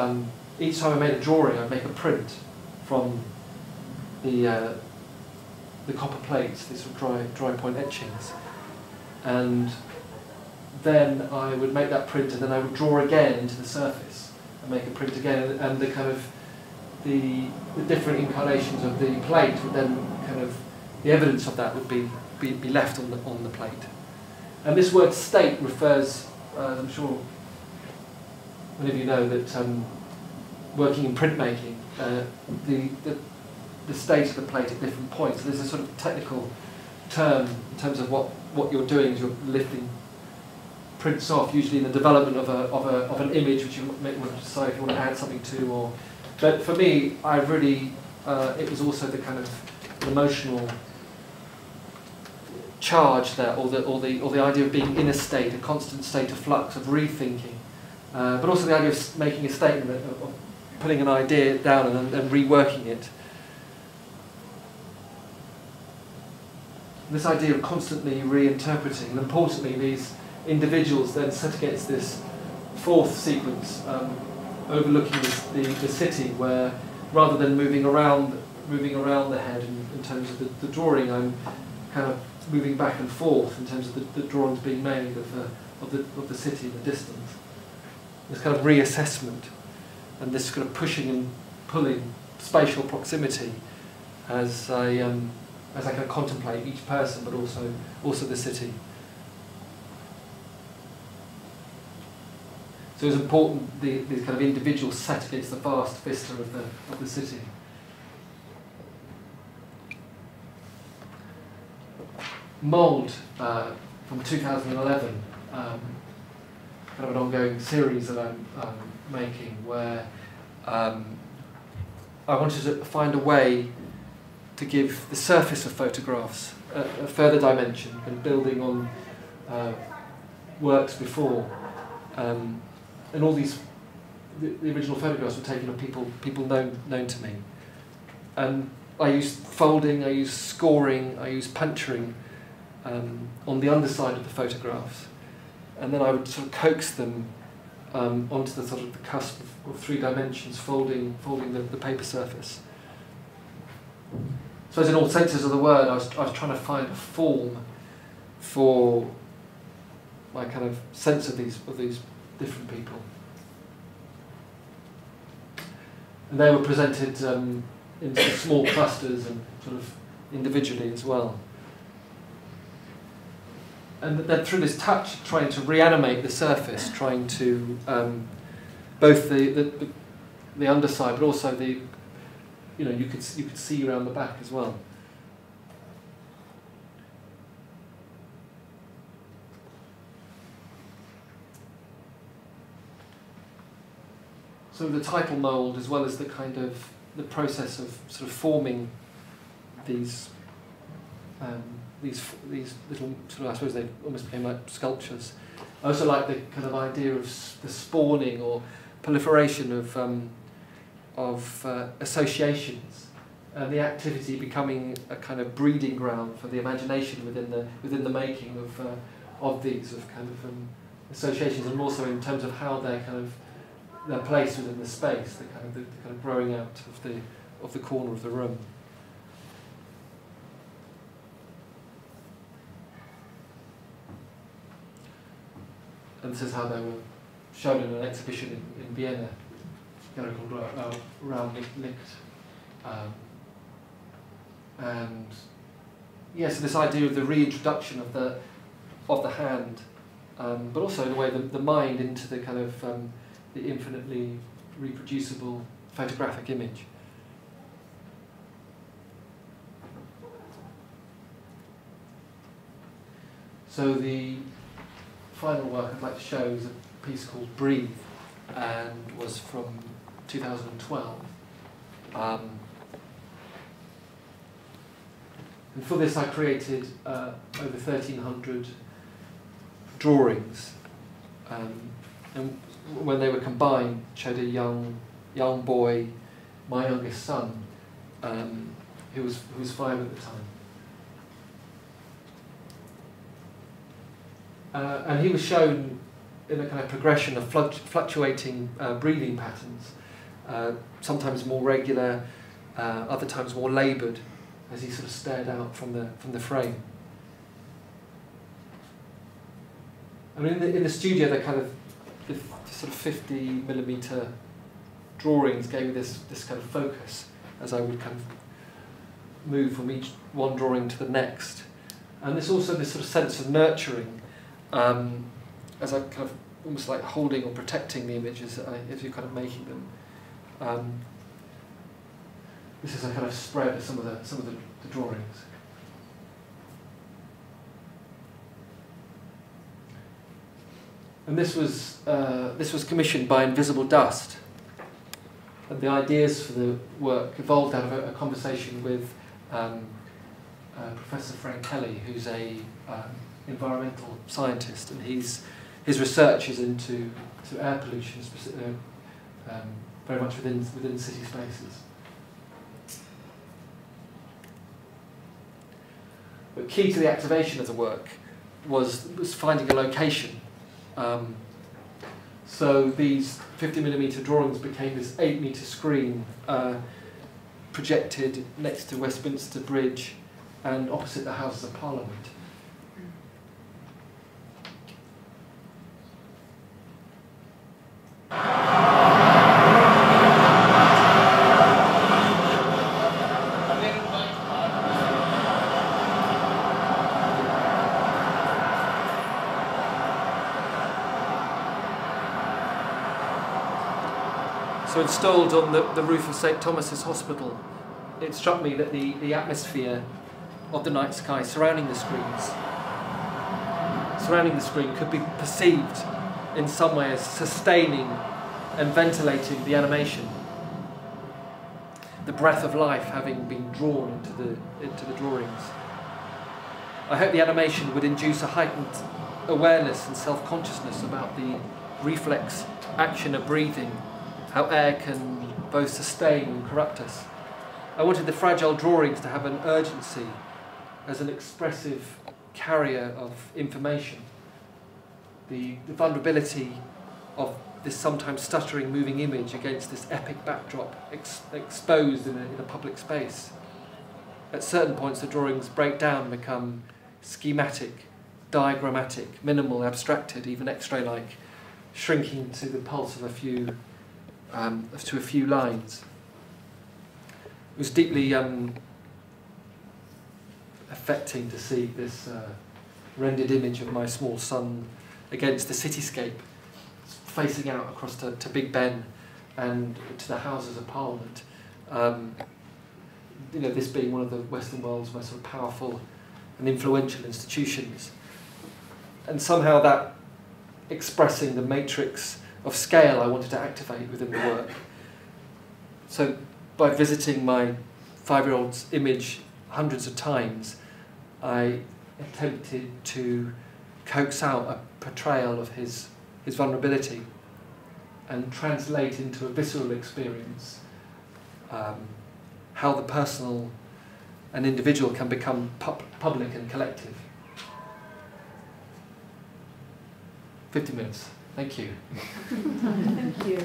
Speaker 3: each time I made a drawing, I'd make a print from the copper plates, these sort of dry point etchings, and then I would make that print, and then I would draw again into the surface and make a print again, and the kind of the different incarnations of the plate would then kind of, the evidence of that would be left on the plate. And this word state refers, as I'm sure many of you know, that working in printmaking, the state of the plate at different points. So there's a sort of technical term in terms of what you're doing is you're lifting prints off, usually in the development of an image which you might want to decide if you want to add something to. But for me, I really it was also the kind of emotional charge there, or the idea of being in a state, a constant state of flux, of rethinking, but also the idea of making a statement, of putting an idea down and reworking it. This idea of constantly reinterpreting, and importantly, these individuals then set against this fourth sequence, overlooking the city, where rather than moving around the head in terms of the drawing, I'm kind of moving back and forth in terms of the drawings being made of the city in the distance. This kind of reassessment and this kind of pushing and pulling spatial proximity as I kind of contemplate each person, but also the city. So it's important these kind of individuals set against the vast vista of the city. Mould from 2011, kind of an ongoing series that I'm making, where I wanted to find a way to give the surface of photographs a further dimension, and building on works before. And all these, the original photographs were taken of people known to me. And I used folding, I used scoring, I used puncturing on the underside of the photographs, and then I would sort of coax them onto the sort of the cusp of 3 dimensions, folding the paper surface. So, as in all senses of the word, I was trying to find a form for my kind of sense of these different people, and they were presented in sort of small clusters and sort of individually as well. And then through this touch, trying to reanimate the surface, trying to both the underside, but also you could see around the back as well. So the title mould, as well as the kind of the process of sort of forming these little sort of, I suppose they almost became like sculptures. I also like the kind of idea of the spawning or proliferation of associations, and the activity becoming a kind of breeding ground for the imagination within the making of these kind of associations, and also in terms of how they're kind of their place within the space, the kind of growing out of the corner of the room. And this is how they were shown in an exhibition in Vienna, called Raum Licht. And yeah, so this idea of the reintroduction of the hand, but also in a way the mind into the kind of the infinitely reproducible photographic image. So the final work I'd like to show is a piece called Breathe, and was from 2012. And for this I created over 1,300 drawings, and when they were combined showed a young boy, my youngest son, who was 5 at the time. And he was shown in a kind of progression of fluctuating breathing patterns, sometimes more regular, other times more laboured, as he sort of stared out from the frame. I mean, in the studio, the kind of the sort of 50mm drawings gave me this kind of focus as I would kind of move from one drawing to the next, and this sort of sense of nurturing. As I kind of almost like holding or protecting the images as you're kind of making them. This is a kind of spread of some of the drawings. And this was commissioned by Invisible Dust. And the ideas for the work evolved out of a conversation with Professor Frank Kelly, who's a environmental scientist, and his research is into air pollution, very much within city spaces. But key to the activation of the work was finding a location. So these 50mm drawings became this 8-metre screen projected next to Westminster Bridge and opposite the Houses of Parliament. So installed on the roof of St Thomas's Hospital, it struck me that the atmosphere of the night sky surrounding the screen could be perceived in some way as sustaining and ventilating the animation. The breath of life having been drawn into the drawings. I hope the animation would induce a heightened awareness and self-consciousness about the reflex action of breathing, how air can both sustain and corrupt us. I wanted the fragile drawings to have an urgency as an expressive carrier of information. The vulnerability of this sometimes stuttering moving image against this epic backdrop exposed in a public space. At certain points the drawings break down, become schematic, diagrammatic, minimal, abstracted, even X-ray-like, shrinking to the pulse of a few lines. It was deeply affecting to see this rendered image of my small son against the cityscape, facing out across to Big Ben and to the Houses of Parliament. You know, this being one of the Western world's most sort of powerful and influential institutions, and somehow that expressing the matrix of scale I wanted to activate within the work. So by visiting my 5-year-old's image hundreds of times, I attempted to coax out a portrayal of his vulnerability and translate into a visceral experience how the personal and individual can become public and collective. 50 minutes. Thank you.
Speaker 1: Thank you.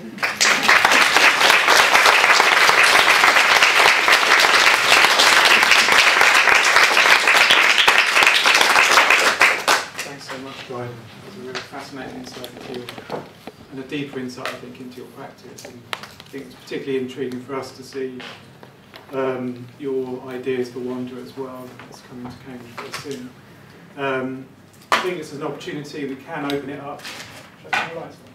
Speaker 2: Thanks so much, Dryden. It was a really fascinating insight into your, and a deeper insight, I think, into your practice. And I think it's particularly intriguing for us to see your ideas for Wander as well. That's coming to Cambridge very soon. I think this is an opportunity. We can open it up. Should I turn the lights on?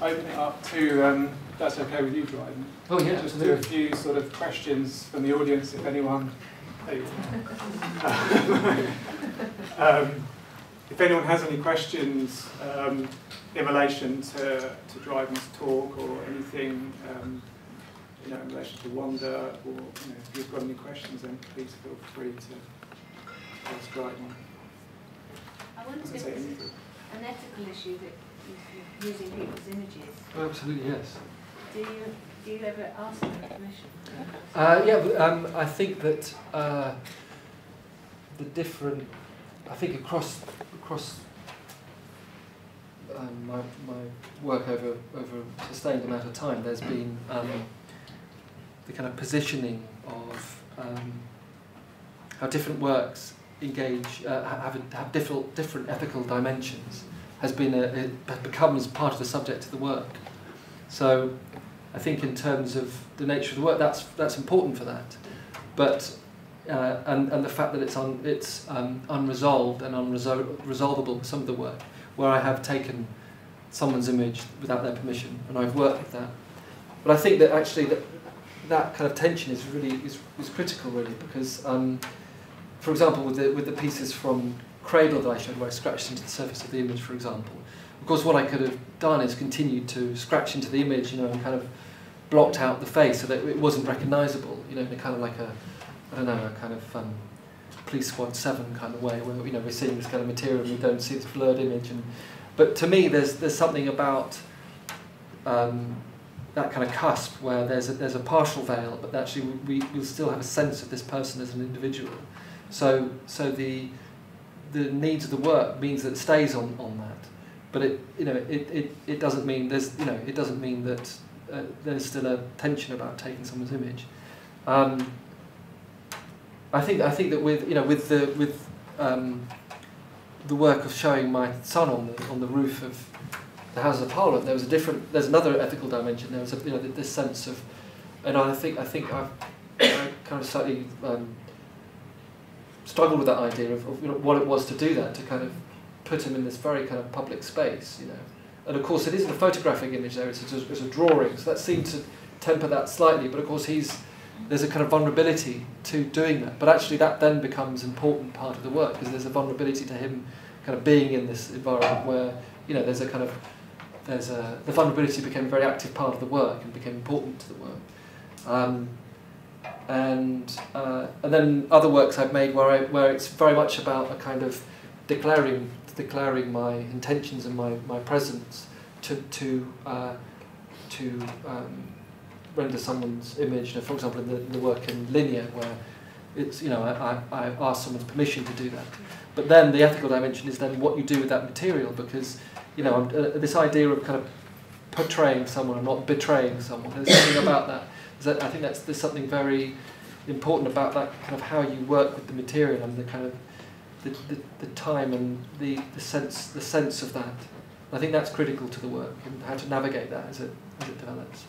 Speaker 2: Open it up to, that's okay with you, Dryden?
Speaker 3: Oh yeah,
Speaker 2: just
Speaker 3: absolutely.
Speaker 2: do a few sort of questions from the audience, if anyone. There you go. If anyone has any questions in relation to Dryden's talk or anything, in relation to Wander, or if you've got any questions, then please feel free to ask Dryden.
Speaker 8: I wonder if it's an ethical issue that you're using people's images.
Speaker 3: Oh, absolutely, yes.
Speaker 8: Do you ever ask for permission?
Speaker 3: I think that the different, I think across my work over a sustained amount of time, there's been the kind of positioning of how different works engage, have different ethical dimensions, has become as part of the subject of the work. So I think in terms of the nature of the work, that's important for that. But and the fact that it's unresolved and unresolvable with some of the work, where I have taken someone's image without their permission, and I've worked with that. But I think that actually that kind of tension is really is critical, really, because for example, with the pieces from Cradle that I showed, where I scratched into the surface of the image, for example. Of course, what I could have done is continued to scratch into the image, and kind of blocked out the face so that it wasn't recognisable, in a kind of like a kind of Police Squad 7 kind of way, where we're seeing this kind of material and we don't see this blurred image. But to me, there's something about that kind of cusp where there's a partial veil, but actually we'll still have a sense of this person as an individual. So the needs of the work means that it stays on that. But it doesn't mean it doesn't mean that there's still a tension about taking someone's image. I think that with the work of showing my son on the roof of the Houses of Parliament, there's another ethical dimension. There was this sense of, and I think I kind of slightly struggled with that idea of what it was to do that, to kind of put him in this very kind of public space, And of course, it isn't a photographic image there; it's a drawing. So that seemed to temper that slightly. But of course, there's a kind of vulnerability to doing that. But actually, that then becomes an important part of the work, because there's a vulnerability to him, kind of being in this environment where the vulnerability became a very active part of the work and became important to the work. And then other works I've made where it's very much about a kind of declaring my intentions and my presence to render someone's image. For example, in the work in Linear, where it's I ask someone's permission to do that. But then the ethical dimension is then what you do with that material, because this idea of kind of portraying someone and not betraying someone. There's something about that. I think there's something very important about that, kind of how you work with the material and the kind of the time and the sense of that. I think that's critical to the work, and how to navigate that as it develops.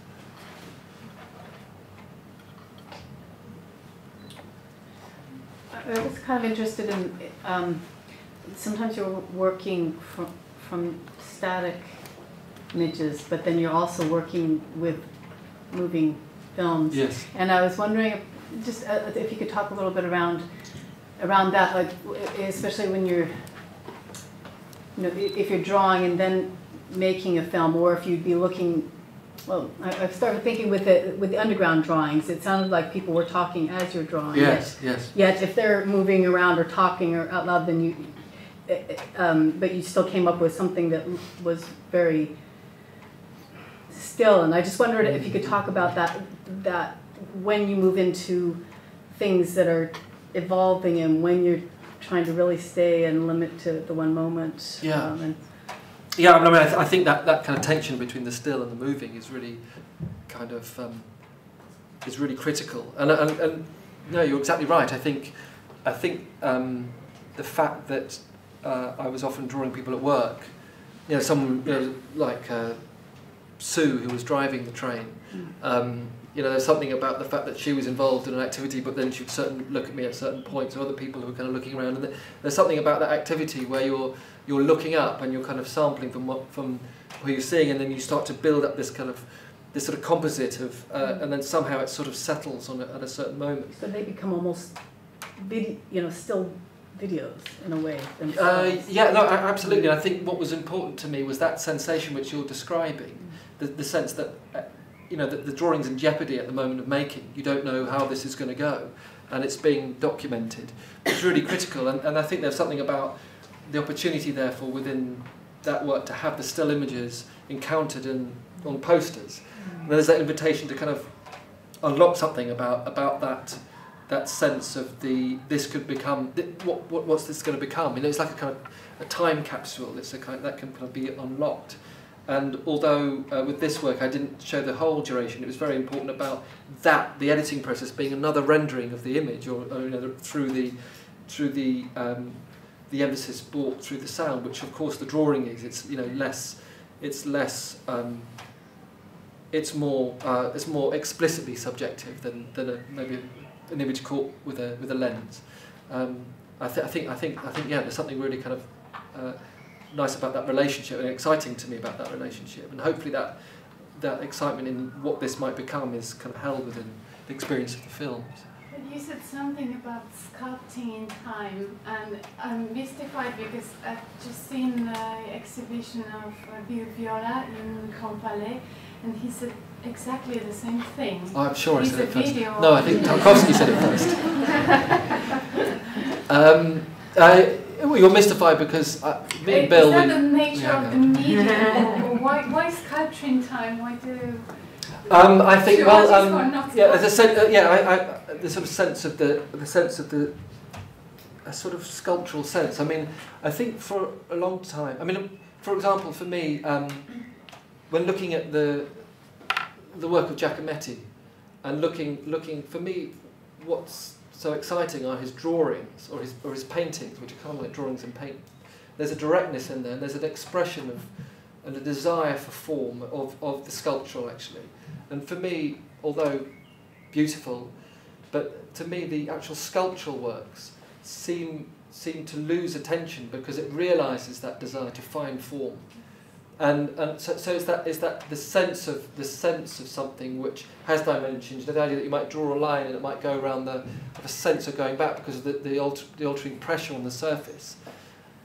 Speaker 9: I was kind of interested in, sometimes you're working from static images, but then you're also working with moving films.
Speaker 3: Yes.
Speaker 9: And I was wondering if you could talk a little bit around that, like especially when you're, if you're drawing and then making a film, or if you'd be looking. Well, I started thinking with the underground drawings, it sounded like people were talking as you're drawing.
Speaker 3: Yes.
Speaker 9: Yet if they're moving around or talking or out loud, then but you still came up with something that was very still. And I just wondered if you could talk about that when you move into things that are evolving and when you're trying to really stay and limit to the one moment.
Speaker 3: Yeah. Yeah, I mean, I think that kind of tension between the still and the moving is really kind of is really critical. And no, you're exactly right. I think the fact that I was often drawing people at work, someone like Sue, who was driving the train. You know, there's something about the fact that she was involved in an activity, but then she would certainly look at me at certain points, or other people who were kind of looking around. And there's something about that activity where you're looking up and you're kind of sampling from what you're seeing, and then you start to build up this kind of this sort of composite of, and then somehow it sort of settles on at a certain moment.
Speaker 9: So they become almost, still videos in a way.
Speaker 3: Yeah, no, absolutely. I think what was important to me was that sensation which you're describing, the sense that that the drawing's in jeopardy at the moment of making. You don't know how this is going to go, and it's being documented. It's really critical, and I think there's something about the opportunity, therefore, within that work to have the still images encountered on posters. And there's that invitation to kind of unlock something about that sense of this could become what's this going to become? It's like a kind of a time capsule. It's a kind that can kind of be unlocked. And although with this work I didn't show the whole duration, it was very important about the editing process being another rendering of the image, or through the emphasis brought through the sound, which of course the drawing is. It's more explicitly subjective than maybe an image caught with a lens. I think there's something really kind of nice about that relationship, and exciting to me about that relationship, and hopefully that excitement in what this might become is kind of held within the experience of the films.
Speaker 10: But you said something about sculpting in time, and I'm mystified because I've just seen the exhibition of Viola in Grand Palais, and he said exactly the same thing.
Speaker 3: Oh, I'm sure I said it first.
Speaker 10: Video.
Speaker 3: No, I think Tarkovsky said it first. You're mystified because me and Bill...
Speaker 10: Is that the nature of the medium? Or why sculpture in time? Why do...
Speaker 3: I think the sort of sense of the a sort of sculptural sense. I mean, I think for a long time. I mean, for example, for me, when looking at the work of Giacometti, and looking for me, what's so exciting are his drawings or his paintings, which are kind of like drawings and paint. There's a directness in there, and there's an expression of and a desire for form of the sculptural actually. And for me, although beautiful, but to me the actual sculptural works seem to lose attention because it realises that desire to find form. And so is that the sense of something which has dimensions, the idea that you might draw a line and it might go around have a sense of going back because of the altering pressure on the surface.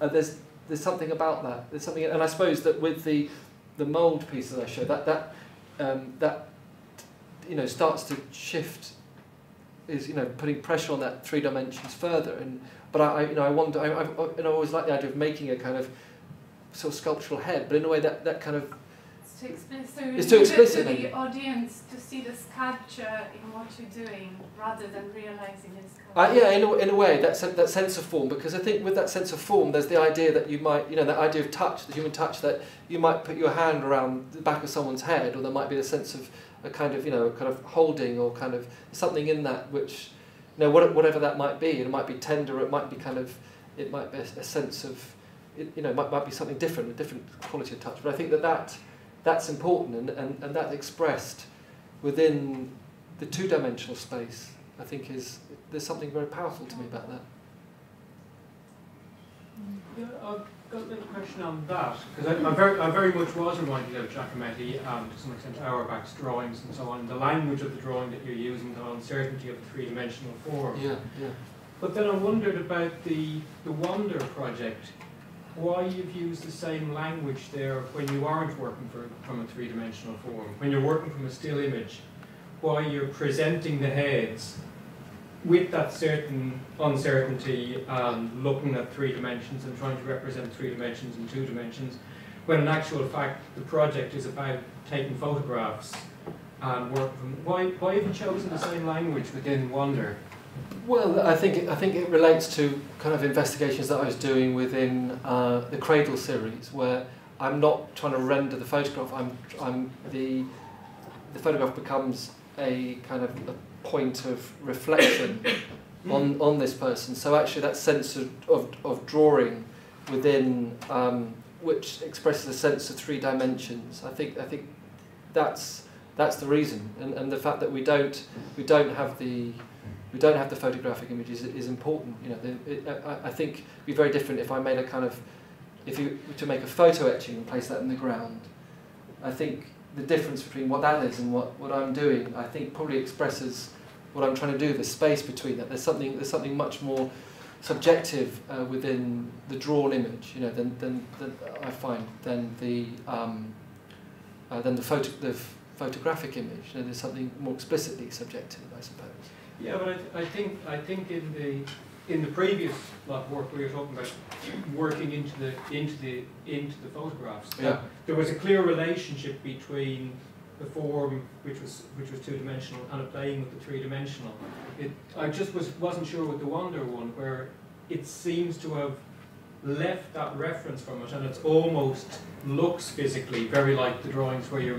Speaker 3: There's something about that. There's something, and I suppose that with the mould pieces I show, that starts to shift, is putting pressure on that 3 dimensions further. But I wonder. I always like the idea of making a kind of sort of sculptural head, but in a way that kind of
Speaker 10: it's too explicit to the audience to see the sculpture in what you're doing rather than realizing it's sculpture.
Speaker 3: In a way that sense of form, because I think with that sense of form there's the idea that you might that idea of touch, the human touch, that you might put your hand around the back of someone's head, or there might be a sense of a kind of holding, or kind of something in that which whatever that might be. It might be tender, it might be it might be a sense of might be something different, a different quality of touch. But I think that's important, and that's expressed within the 2-dimensional space. I think there's something very powerful to me about that.
Speaker 11: Yeah, I've got a little question on that, because I very much was reminded of Giacometti, to some extent Auerbach's drawings and so on, the language of the drawing that you're using, the uncertainty of the 3-dimensional form.
Speaker 3: Yeah.
Speaker 11: But then I wondered about the Wander project. Why you've used the same language there when you aren't working from a 3-dimensional form, when you're working from a still image, why you're presenting the heads with that certain uncertainty and looking at 3 dimensions and trying to represent 3 dimensions and 2 dimensions, when in actual fact the project is about taking photographs and working from... Why have you chosen the same language within Wander?
Speaker 3: Well, I think it relates to kind of investigations that I was doing within the Cradle series, where I'm not trying to render the photograph. The photograph becomes a kind of a point of reflection on this person. So actually, that sense of drawing within, which expresses a sense of 3 dimensions. I think that's the reason, and the fact that we don't have the photographic images is important. You know, I think it'd be very different if I made a kind of, if you were to make a photo etching and place that in the ground. I think the difference between what that is and what I'm doing, I think probably expresses what I'm trying to do, the space between that. There's something much more subjective within the drawn image, you know, than I find than the photographic image. You know, there's something more explicitly subjective, I suppose.
Speaker 11: Yeah, but I think in the previous lot of work we were talking about working into the photographs.
Speaker 3: Yeah.
Speaker 11: There was a clear relationship between the form, which was two-dimensional, and a playing with the three-dimensional. I just wasn't sure with the Wander one, where it seems to have left that reference from it, and it almost looks physically very like the drawings where you're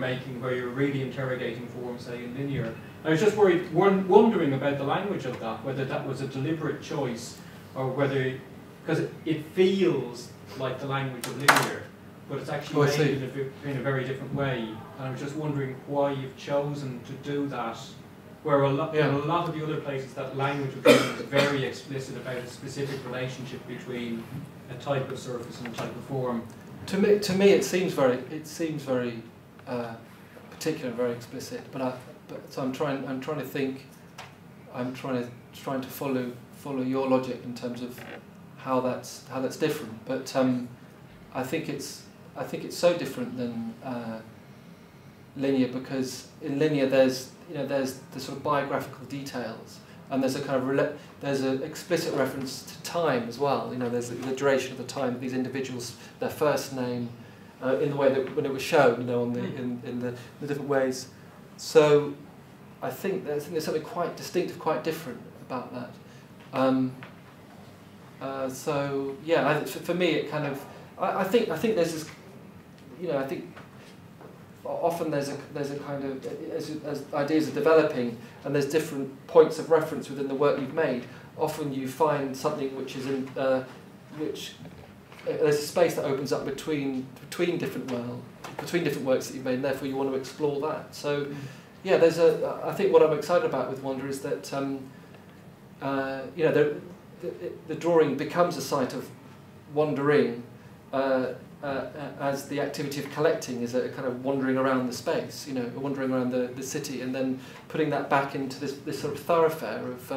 Speaker 11: really interrogating form, say in linear. I was just wondering about the language of that, whether that was a deliberate choice, or whether, because it feels like the language of linear, but it's actually made in a very different way. And I was just wondering why you've chosen to do that, where in a lot of the other places that language of linear is very explicit about a specific relationship between a type of surface and a type of form.
Speaker 3: To me, it seems very particular, very explicit. So I'm trying to think. I'm trying to follow your logic in terms of how that's different. But I think it's so different than linear, because in linear there's the sort of biographical details, and there's a kind of there's an explicit reference to time as well. You know, there's the duration of the time of these individuals, their first name, in the way that when it was shown, you know, on in the different ways. So I think there's something quite distinctive, quite different about that. So yeah, for me it kind of I think there's this, you know, I think often there's a kind of, as ideas are developing and there's different points of reference within the work you've made, often you find something which is in there's a space that opens up between different works that you've made, and therefore you want to explore that. So yeah, I think what I'm excited about with Wander is that you know, the drawing becomes a site of wandering, as the activity of collecting is a kind of wandering around the space, you know, wandering around the city, and then putting that back into this sort of thoroughfare of,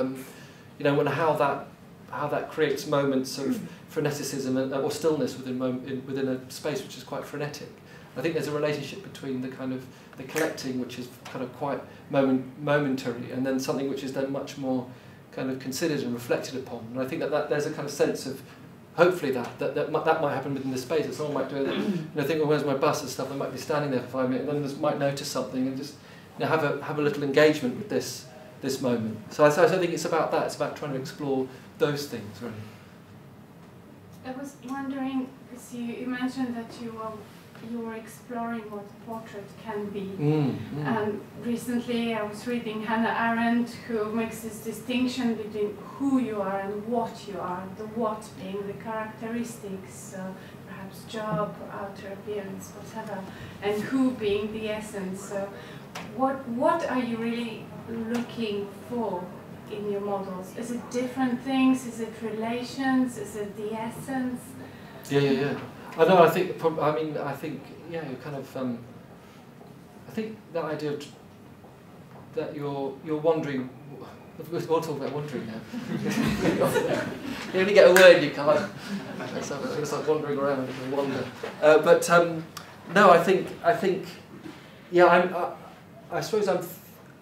Speaker 3: you know, and how that creates moments of freneticism or stillness within a space which is quite frenetic. I think there's a relationship between the kind of the collecting, which is kind of quite momentary, and then something which is then much more kind of considered and reflected upon. And I think that there's a kind of sense of, hopefully that might happen within the space. That someone might do it, you know, think, well, where's my bus and stuff. They might be standing there for 5 minutes, and then just might notice something and just, you know, have a little engagement with this moment. So I think it's about that. It's about trying to explore those things, really.
Speaker 10: I was wondering, because you mentioned that you were exploring what portrait can be. And recently I was reading Hannah Arendt, who makes this distinction between who you are and what you are, the what being the characteristics, perhaps job, outer appearance, whatever, and who being the essence. So what are you really looking for in your models? Is it different things? Is it relations? Is it the essence?
Speaker 3: Yeah. I know. I think. Yeah. You kind of. I think that idea of that you're wandering. We'll talk about wandering now. You only get a word, you can't. It's like wandering around and wander. But no, I think. Yeah. I suppose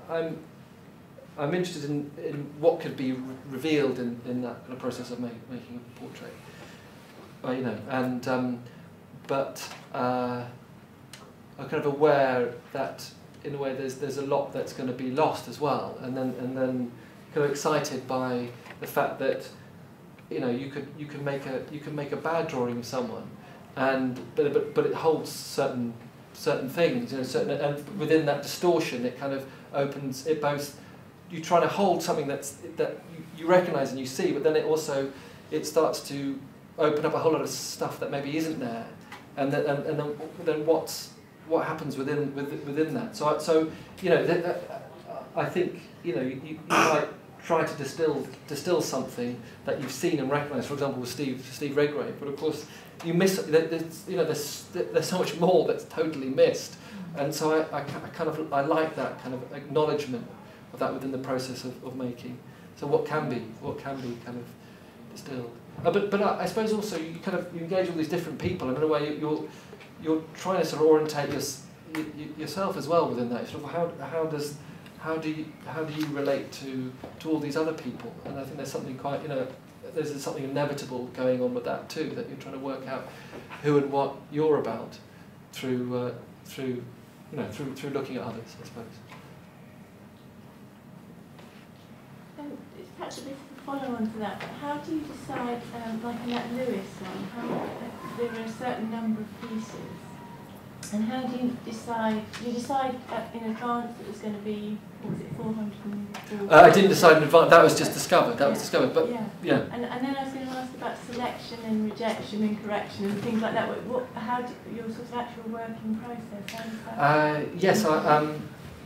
Speaker 3: I'm interested in what could be revealed in that kind of process of making a portrait. You know, and but I'm kind of aware that in a way there's a lot that's going to be lost as well, and then kind of excited by the fact that, you know, you can make a bad drawing of someone, but it holds certain things, you know, and within that distortion it kind of opens it both. You try to hold something that you recognise and you see, but then it starts to open up a whole lot of stuff that maybe isn't there, and then what what happens within that. So you know, I think you know you might try to distill something that you've seen and recognised. For example, with Steve Redgrave, but of course you miss. There's so much more that's totally missed, and so I like that kind of acknowledgement of that within the process of making. So what can be kind of distilled. But I suppose also you engage with these different people, and in a way you're trying to sort of orientate yourself as well within that. Sort of how do you relate to all these other people? And I think there's something quite there's something inevitable going on with that too, that you're trying to work out who and what you're about through looking at others, I suppose.
Speaker 12: It's perhaps a bit of a follow-on to that, but how do you decide, like in that Lewis one, there are a certain number of pieces, and how do you decide? You decide in advance that it was going to be, what was it, 440?
Speaker 3: I didn't decide in advance. That was just discovered. That was discovered. But yeah.
Speaker 12: And then I was going to ask about selection and rejection and correction and things like that. How do your sort of actual working process? How does that
Speaker 3: yes.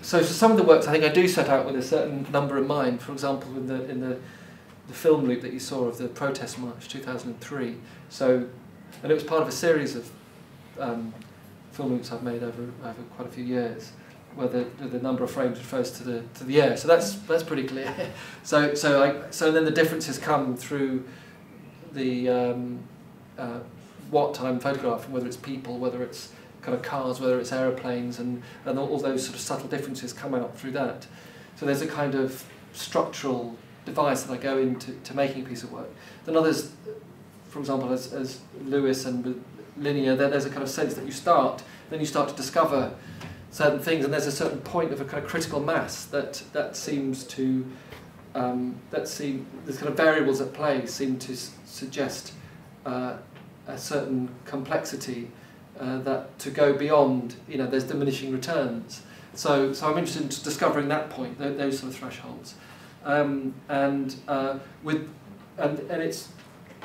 Speaker 3: So for some of the works, I think I do set out with a certain number in mind. For example, in the film loop that you saw of the protest march 2003. So, and it was part of a series of film loops I've made over quite a few years, where the number of frames refers to the air. So that's pretty clear. So then the differences come through the what I'm photographing, whether it's people, whether it's kind of cars, whether it's aeroplanes, and all those sort of subtle differences come out through that. So there's a kind of structural device that I go into making a piece of work. Then others, for example, as Lewis and with linear, there's a kind of sense that you start to discover certain things, and there's a certain point of a kind of critical mass that seems to there's kind of variables at play seem to suggest a certain complexity that to go beyond, there's diminishing returns. So I'm interested in discovering that point, those sort of thresholds, and it's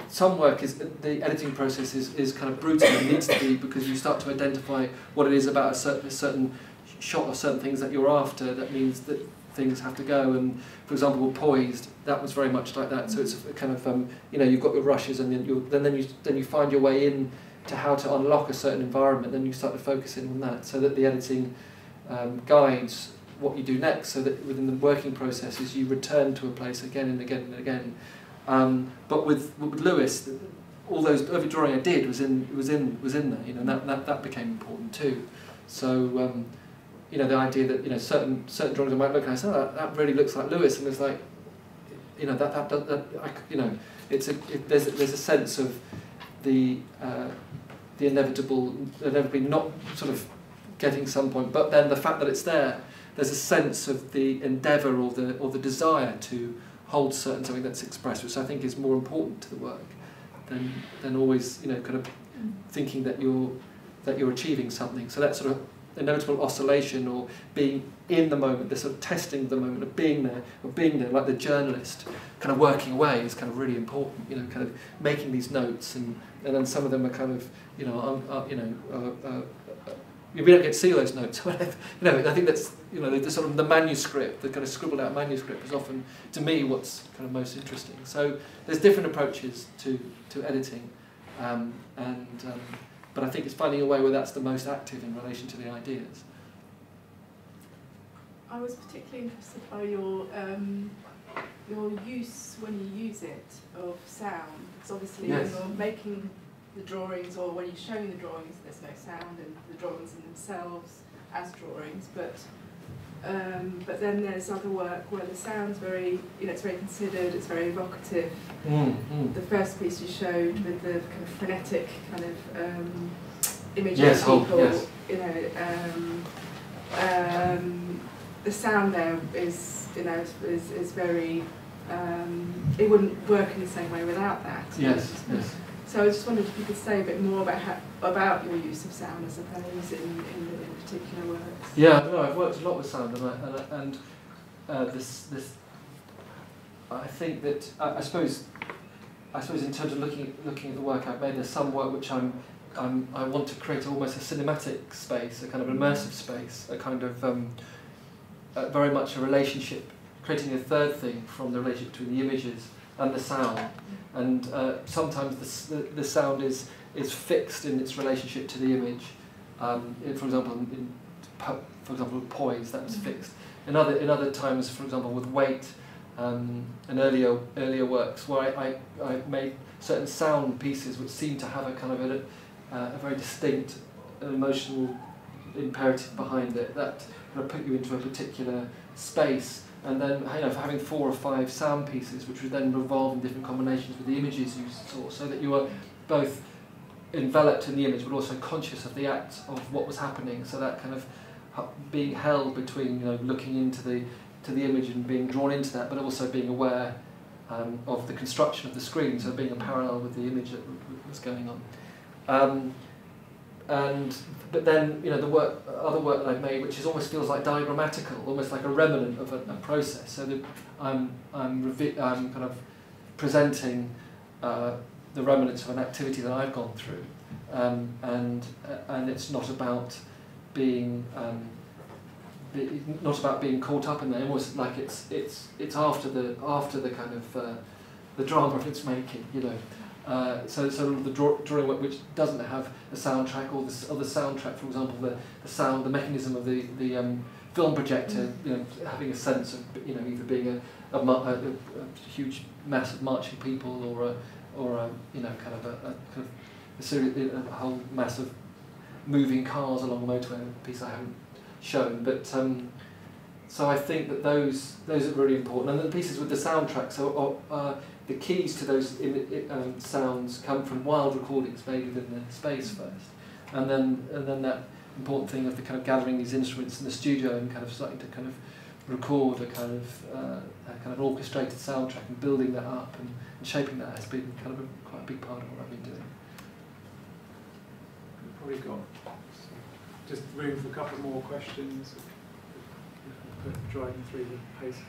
Speaker 3: some work is the editing process is kind of brutal. It needs to be, because you start to identify what it is about a certain shot or certain things that you're after. That means that things have to go. And for example, with Poised, that was very much like that. So it's a kind of you've got your rushes, and then you find your way in to how to unlock a certain environment. Then you start to focus in on that, so that the editing guides what you do next. So that within the working processes, you return to a place again and again and again. But with Lewis, every drawing I did was in there, and that became important too. So the idea that certain drawings I might look at, I say, oh, that really looks like Lewis, and it's like, there's a sense of the inevitably not sort of getting some point, but then the fact that it's there, there's a sense of the endeavour or the desire to hold something that's expressed, which I think is more important to the work than always kind of thinking that you're achieving something. So that sort of inevitable oscillation, or being in the moment, this sort of testing the moment of being there, like the journalist kind of working away, is kind of really important. Kind of making these notes, and then some of them are kind of we don't get to see those notes. I think that's the sort of the manuscript, the kind of scribbled out manuscript, is often to me what's kind of most interesting. So there's different approaches to editing, but I think it's finding a way where that's the most active in relation to the ideas.
Speaker 1: I was particularly interested by your use, when you use it, of sound. Because obviously when you're making the drawings, or when you're showing the drawings, there's no sound in the drawings in themselves as drawings. But then there's other work where the sound's very, it's very considered, it's very evocative. The first piece you showed with the kind of frenetic kind of image of people, the sound there is very. It wouldn't work in the same way without that.
Speaker 3: Yes.
Speaker 1: So I just wondered if you could say a bit more about your use of sound, I suppose, in particular works.
Speaker 3: Yeah, no, I've worked a lot with sound, and this. I think that I suppose in terms of looking at the work I've made, there's some work which I'm I want to create almost a cinematic space, a kind of immersive space, a kind of very much a relationship, creating a third thing from the relationship between the images and the sound. And sometimes the sound is fixed in its relationship to the image. For example, with Poise, that was fixed. In other times, for example, with Weight and earlier works, where I made certain sound pieces which seem to have a kind of a very distinct emotional imperative behind it that kind of put you into a particular space. And then, for having 4 or 5 sound pieces, which would then revolve in different combinations with the images you saw, so that you were both enveloped in the image, but also conscious of the act of what was happening. So that kind of being held between, looking into the image and being drawn into that, but also being aware of the construction of the screen. So being a parallel with the image that was going on. But then, the other work that I've made, which almost feels like diagrammatical, almost like a remnant of a process. So that I'm kind of presenting the remnants of an activity that I've gone through, and it's not about being caught up in that. Almost like it's after the kind of the drama of its making, So the drawing work which doesn't have a soundtrack, or the soundtrack, for example, the mechanism of the film projector, having a sense of either being a huge mass of marching people, or a whole mass of moving cars along the motorway, a piece I haven't shown, but so I think that those are really important, and the pieces with the soundtrack. So the keys to those sounds come from wild recordings made within the space first, and then that important thing of the kind of gathering these instruments in the studio and kind of starting to kind of record a kind of orchestrated soundtrack and building that up and shaping that has been kind of quite a big part of what I've been doing.
Speaker 2: We've probably got just room for a couple more questions. Put Dryden through the paces.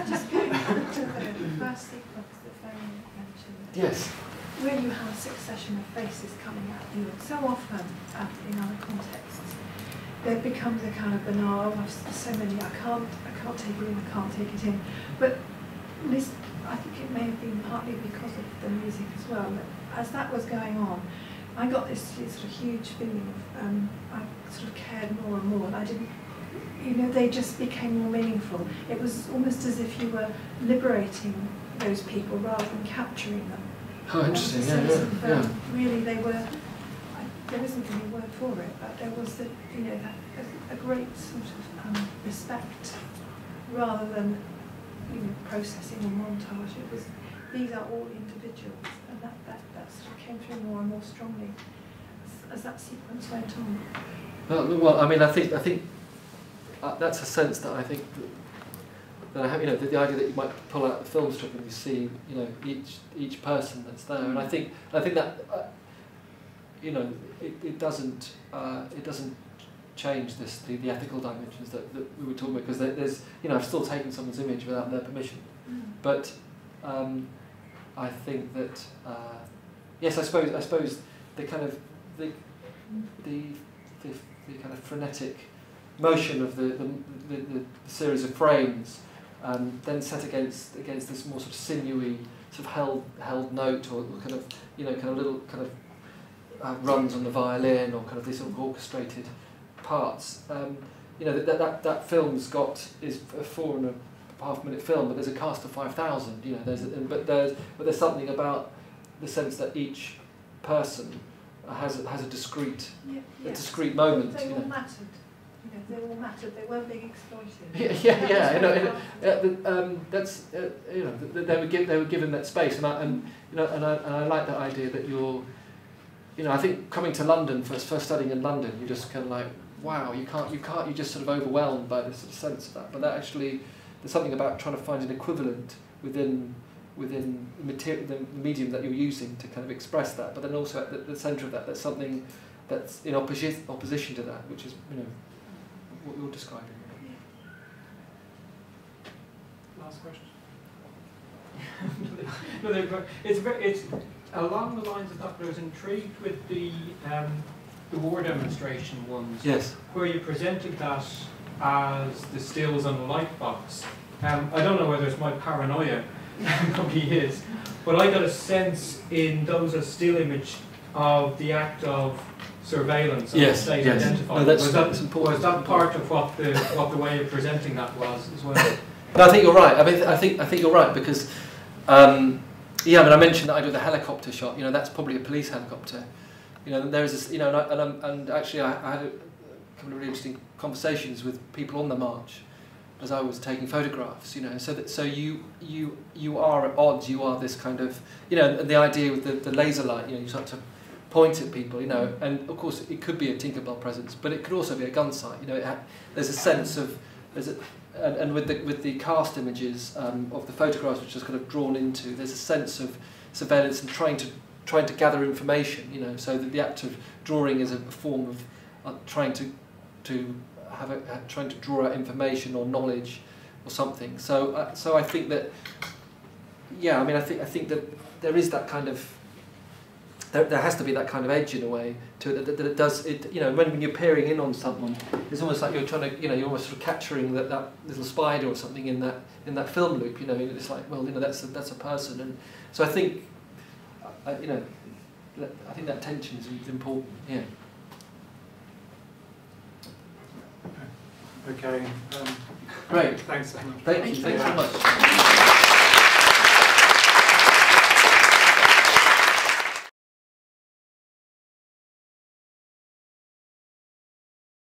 Speaker 13: Just going back to the first sequence that Veronique mentioned.
Speaker 3: Yes.
Speaker 13: Where you have a succession of faces coming at you, and so often in other contexts, there becomes a kind of banal, there's so many, I can't take it in, I can't take it in. But at least I think it may have been partly because of the music as well, that as that was going on, I got this sort of huge feeling of, I sort of cared more and more, and I didn't, they just became more meaningful. It was almost as if you were liberating those people rather than capturing them.
Speaker 3: Oh, interesting,
Speaker 13: yeah. Really, they were, there isn't any word for it, but there was a great sort of respect rather than processing or montage. It was, these are all individuals, and that sort of came through more and more strongly as that sequence went on.
Speaker 3: Well, I mean, I think that's a sense that I think that I have. The idea that you might pull out the film strip and you see, each person that's there, and I think that it doesn't change the ethical dimensions that we were talking about, because there's I've still taken someone's image without their permission, but I think that yes, I suppose the kind of the kind of frenetic motion of the series of frames, then set against this more sort of sinewy, sort of held note, or kind of kind of little kind of runs on the violin, or kind of these sort of orchestrated parts. That film's is a 4.5 minute film, but there's a cast of 5,000. But there's something about the sense that each person has a discrete discrete moment.
Speaker 13: They all mattered. They all mattered. They weren't being exploited.
Speaker 3: That's they were given that space, and I like that idea that you're. I think coming to London, first studying in London, you're just kind of like, wow, you're just sort of overwhelmed by this sort of sense of that. But that actually, there's something about trying to find an equivalent within the medium that you're using to kind of express that. But then also at the centre of that, there's something that's in opposition to that, which is what you're describing.
Speaker 2: Last question.
Speaker 11: No, it's along the lines of that, I was intrigued with the war demonstration ones.
Speaker 3: Yes.
Speaker 11: Where you presented that as the stills on the light box. I don't know whether it's my paranoia, probably is, but I got a sense in those as still image of the act of surveillance and
Speaker 3: yes,
Speaker 11: state
Speaker 3: yes.
Speaker 11: identified.
Speaker 3: No, that's important.
Speaker 11: Was that part of what the way of presenting that was as well?
Speaker 3: No, I think you're right. I mean, I think you're right because, yeah, I mean, I mentioned that I do the helicopter shot. You know, that's probably a police helicopter. You know, there is this, you know, and actually, I had a couple of really interesting conversations with people on the march as I was taking photographs. You know, so you are at odds. You are this kind of, you know, and the idea with the laser light. You know, you start to point at people. You know, and of course it could be a Tinkerbell presence, but it could also be a gun sight. You know, there's a sense of and with the cast images of the photographs, which is kind of drawn into, there's a sense of surveillance and trying to gather information. You know, so that the act of drawing is a form of trying to draw out information or knowledge or something. So I think that, yeah, I mean, I think that there is that kind of there has to be that kind of edge in a way to it that it does it. You know, when you're peering in on someone, it's almost like you're trying to, you know, you're almost sort of capturing that little spider or something in that film loop. You know, it's like, well, you know, that's a person, and so I think, you know, I think that tension is important. Yeah.
Speaker 2: Okay.
Speaker 3: Great.
Speaker 2: Thanks so much.
Speaker 3: Thank you so much.